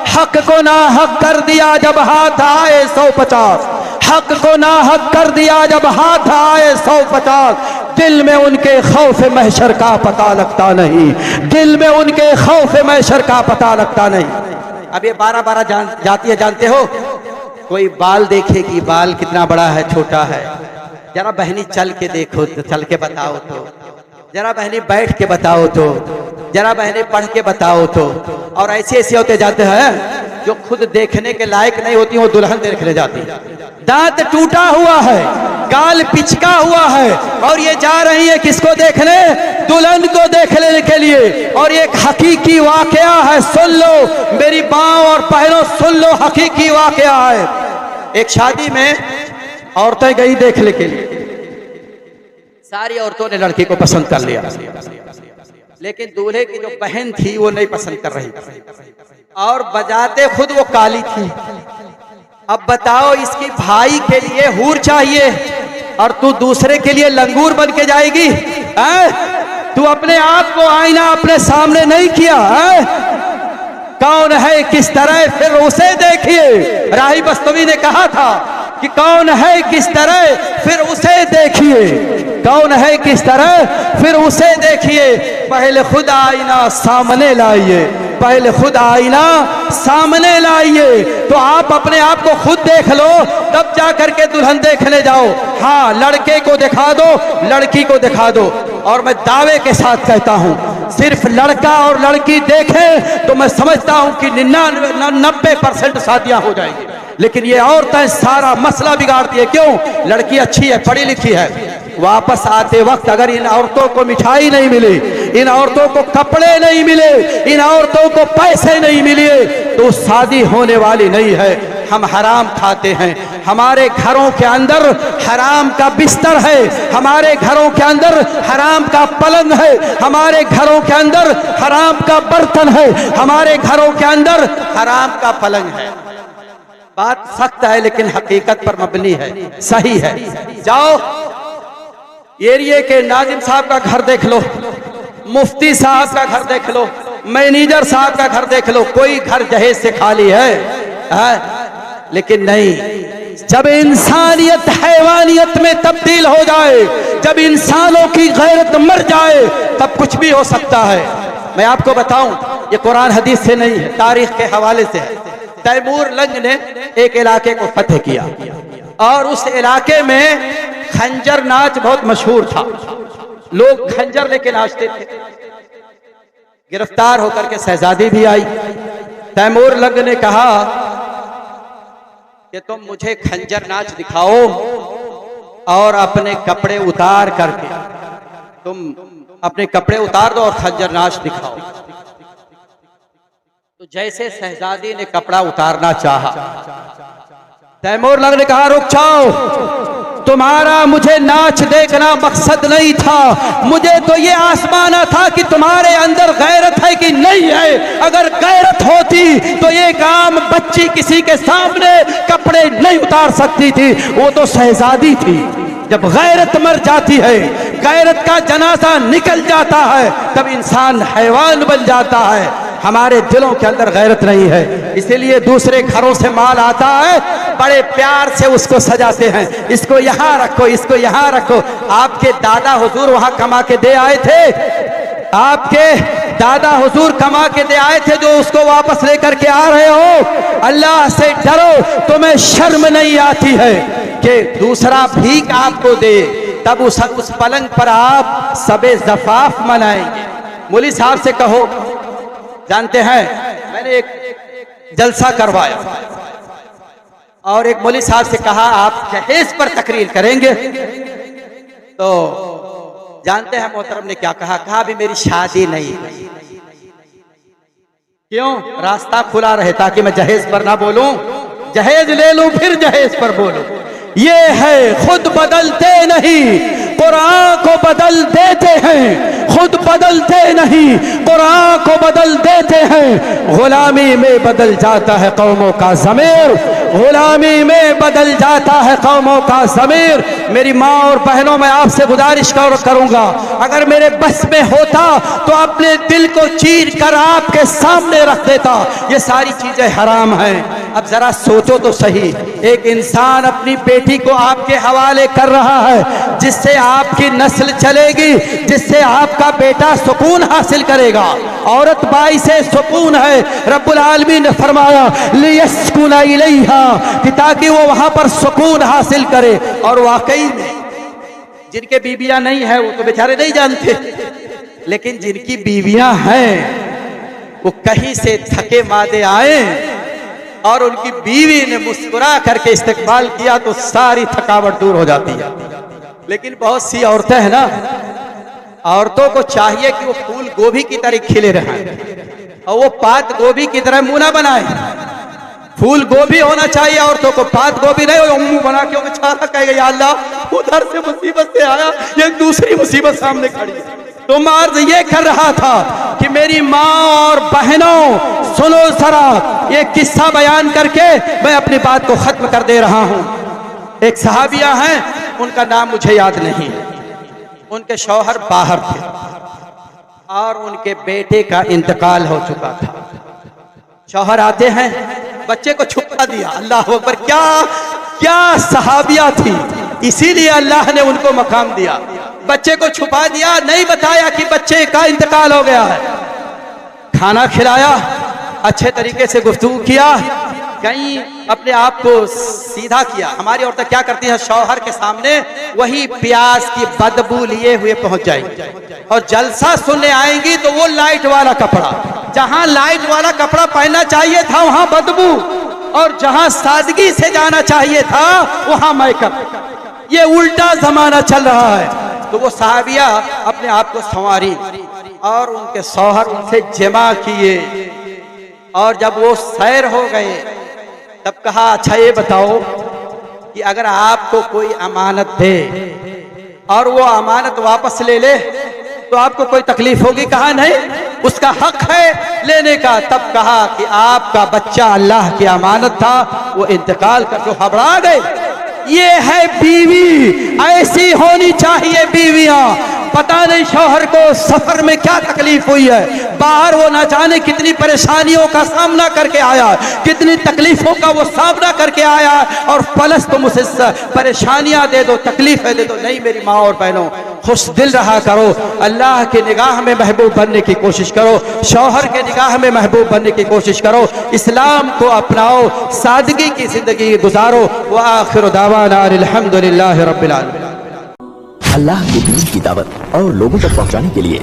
हक को ना हक कर दिया जब हाथ आए 150, हक को ना हक कर दिया जब हाथ आए 150। दिल में उनके खौफ महशर का पता लगता नहीं, दिल में उनके खौफ महशर का पता लगता नहीं। अब ये 12-12 जाती है, जानते हो? कोई बाल देखेगी, बाल कितना बड़ा है, छोटा है। जरा बहनी चल के देखो, चल के बताओ तो, जरा बहनी बैठ के बताओ तो, जरा बहनी पढ़ के बताओ तो। और ऐसे ऐसे होते जाते हैं जो खुद देखने के लायक नहीं होती, वो दुल्हन देखने जाती है। दांत टूटा हुआ है, गाल पिचका हुआ है, और ये जा रही है किसको देखने? दुल्हन को देखने के लिए। और एक हकीकी वाकया है, सुन लो मेरी माँ और बहनों, सुन लो, हकीकी वाकया है। एक शादी में औरतें गई देखने के लिए, सारी औरतों ने लड़की को पसंद कर लिया, लेकिन दूल्हे की जो बहन थी वो नहीं पसंद कर रही, और बजाते खुद वो काली थी। अब बताओ, इसकी भाई के लिए हूर चाहिए और तू दूसरे के लिए लंगूर बन के जाएगी? तू अपने आप को आईना अपने सामने नहीं किया है? कौन है किस तरह, फिर उसे देखिए। राही बस्तवी ने कहा था कि कौन है किस तरह, फिर उसे देखिए। कौन है किस तरह, फिर उसे देखिए। पहले खुद आईना सामने लाइए, पहले खुद आईना सामने लाइए, तो आप अपने आप को खुद देख लो, तब जा करके दुल्हन देखने जाओ। हाँ, लड़के को दिखा दो, लड़की को दिखा दो। और मैं दावे के साथ कहता हूँ, सिर्फ लड़का और लड़की देखें तो मैं समझता हूँ कि 90% शादियां हो जाएंगी। लेकिन ये औरतें सारा मसला बिगाड़ती है। क्यों? लड़की अच्छी है, पढ़ी लिखी है, वापस आते वक्त अगर इन औरतों को मिठाई नहीं मिली, इन औरतों को कपड़े नहीं मिले, इन औरतों को पैसे नहीं मिले, तो शादी होने वाली नहीं है। हम हराम खाते हैं, हमारे घरों के अंदर हराम का बिस्तर है, हमारे घरों के अंदर हराम का पलंग है, हमारे घरों के अंदर हराम का बर्तन है, हमारे घरों के अंदर हराम का पलंग है। बात सख्त है लेकिन हकीकत पर मबनी है, सही है। जाओ एरिया के नाजिम साहब का घर देख लो, मुफ्ती साहब का घर देख लो, मैनेजर साहब का घर देख लो, कोई घर जहेज से खाली है? लेकिन नहीं, जब इंसानियत हैवानियत में तब्दील हो जाए, जब इंसानों की गैरत मर जाए, तब कुछ भी हो सकता है। मैं आपको बताऊं, ये कुरान हदीस से नहीं है, तारीख के हवाले से है। तैमूर लंग ने एक इलाके को फतेह किया और उस इलाके में खंजर नाच बहुत मशहूर था। लोग खंजर लेके नाचते थे। गिरफ्तार होकर के शहजादी भी आई। तैमूर लंग ने कहा कि तुम मुझे खंजर नाच दिखाओ और अपने कपड़े उतार करके, तुम अपने कपड़े उतार दो और खंजर नाच दिखाओ। तो जैसे शहजादी ने कपड़ा उतारना चाहा, तैमूर लंग ने कहा रुक जाओ, तुम्हारा मुझे नाच देखना मकसद नहीं था, मुझे तो ये आसमाना था कि तुम्हारे अंदर गैरत है कि नहीं है। अगर गैरत होती तो ये काम बच्ची किसी के सामने कपड़े नहीं उतार सकती थी, वो तो शहजादी थी। जब गैरत मर जाती है, गैरत का जनाजा निकल जाता है, तब इंसान हैवान बन जाता है। हमारे दिलों के अंदर गैरत नहीं है, इसीलिए दूसरे घरों से माल आता है, बड़े प्यार से उसको सजाते हैं, इसको यहाँ रखो, इसको यहाँ रखो। आपके दादा हुजूर वहां कमा के दे आए थे, आपके दादा हुजूर कमा के दे आए थे, जो उसको वापस लेकर के आ रहे हो। अल्लाह से डरो, तुम्हें शर्म नहीं आती है कि दूसरा भीख आपको दे, तब उस पलंग पर आप सबे ज़फ़ाफ़ मनाएंगे। मौलवी साहब से कहो, जानते हैं मैंने एक जलसा करवाया और एक मौलवी साहब से कहा आप जहेज पर तकरीर करेंगे, तो जानते हैं मोहतरम ने क्या कहा? कहा भी मेरी शादी नहीं। क्यों? रास्ता खुला रहे ताकि मैं जहेज पर ना बोलूं, जहेज ले लूं फिर जहेज पर बोलूं। ये है खुद बदलते नहीं, कुरान को बदल देते हैं, खुद बदलते नहीं, कुरान को बदल देते हैं। गुलामी में बदल जाता है कौमों का ज़मीर, गुलामी में बदल जाता है कौमों का ज़मीर। मेरी माँ और बहनों, मैं आपसे गुजारिश करूंगा, अगर मेरे बस में होता तो अपने दिल को चीर कर आपके सामने रख देता। ये सारी चीजें हराम हैं। अब जरा सोचो तो सही, एक इंसान अपनी बेटी को आपके हवाले कर रहा है, जिससे आपकी नस्ल चलेगी, जिससे आपका बेटा सुकून हासिल करेगा। औरत बाई से सुकून है, रब्बुल आलमीन ने फरमाया लियस्कुना इलैहा, कि ताकि वो वहां पर सुकून हासिल करे। और वाकई में जिनके बीवियां नहीं है वो तो बेचारे नहीं जानते, लेकिन जिनकी बीवियां हैं वो कहीं से थके मादे आए और उनकी बीवी ने मुस्कुरा करके इस्तकबाल किया तो सारी थकावट दूर हो जाती है। लेकिन बहुत सी औरतें हैं ना, औरतों को चाहिए कि वो फूल गोभी की तरह खिले रहें और वो पात गोभी की तरह मुंह ना बनाए। फूल गोभी होना चाहिए औरतों को, पात गोभी नहीं हो मुंह बना के बेचारा कहेगा या अल्लाह उधर से मुसीबत से आया, ये दूसरी मुसीबत सामने खड़ी है। तो मर्द ये कर रहा था कि मेरी माँ और बहनों सुनो जरा, ये किस्सा बयान करके मैं अपनी बात को खत्म कर दे रहा हूँ। एक सहाबिया हैं, उनका नाम मुझे याद नहीं, उनके शौहर बाहर थे और उनके बेटे का इंतकाल हो चुका था। शौहर आते हैं, बच्चे को छुपा दिया। अल्लाह अकबर, क्या क्या सहाबिया थी, इसीलिए अल्लाह ने उनको मकाम दिया। बच्चे को छुपा दिया, नहीं बताया कि बच्चे का इंतकाल हो गया है। खाना खिलाया, अच्छे तरीके से गुफ्तगू किया, कहीं अपने आप को सीधा किया। हमारी औरतें क्या करती हैं, शौहर के सामने वही प्याज की बदबू लिए हुए पहुंच जाएंगी और जलसा सुनने आएंगी तो वो लाइट वाला कपड़ा, जहां लाइट वाला कपड़ा पहनना चाहिए था वहां बदबू, और जहां सादगी से जाना चाहिए था वहां मेकअप। ये उल्टा जमाना चल रहा है। तो वो साहबिया अपने आप को संवारी और उनके शौहर उनसे जमा किए, और जब वो सैर हो गए तब कहा, अच्छा ये बताओ कि अगर आपको कोई अमानत दे और वो अमानत वापस ले ले तो आपको कोई तकलीफ होगी? कहा नहीं, उसका हक है लेने का। तब कहा कि आपका बच्चा अल्लाह की अमानत था, वो इंतकाल कर, जो घबरा गए। ये है बीवी, ऐसी होनी चाहिए बीवियां। पता नहीं शौहर को सफर में क्या तकलीफ हुई है, बाहर वो ना जाने कितनी परेशानियों का सामना करके आया, कितनी तकलीफों का वो सामना करके आया, और प्लस तुम उसे परेशानियां दे दो, तकलीफें दे दो। नहीं मेरी माँ और बहनों, खुश दिल रहा करो, अल्लाह की निगाह में महबूब बनने की कोशिश करो, शौहर के निगाह में महबूब बनने की कोशिश करो, इस्लाम को अपनाओ, सादगी की जिंदगी गुजारो। व आखिर दावाना अल्हम्दुलिल्लाहि रब्बिल आलमीन। अल्लाह के दीन की दावत और लोगों तक पहुंचाने के लिए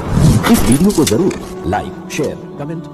इस वीडियो को जरूर लाइक, शेयर, कमेंट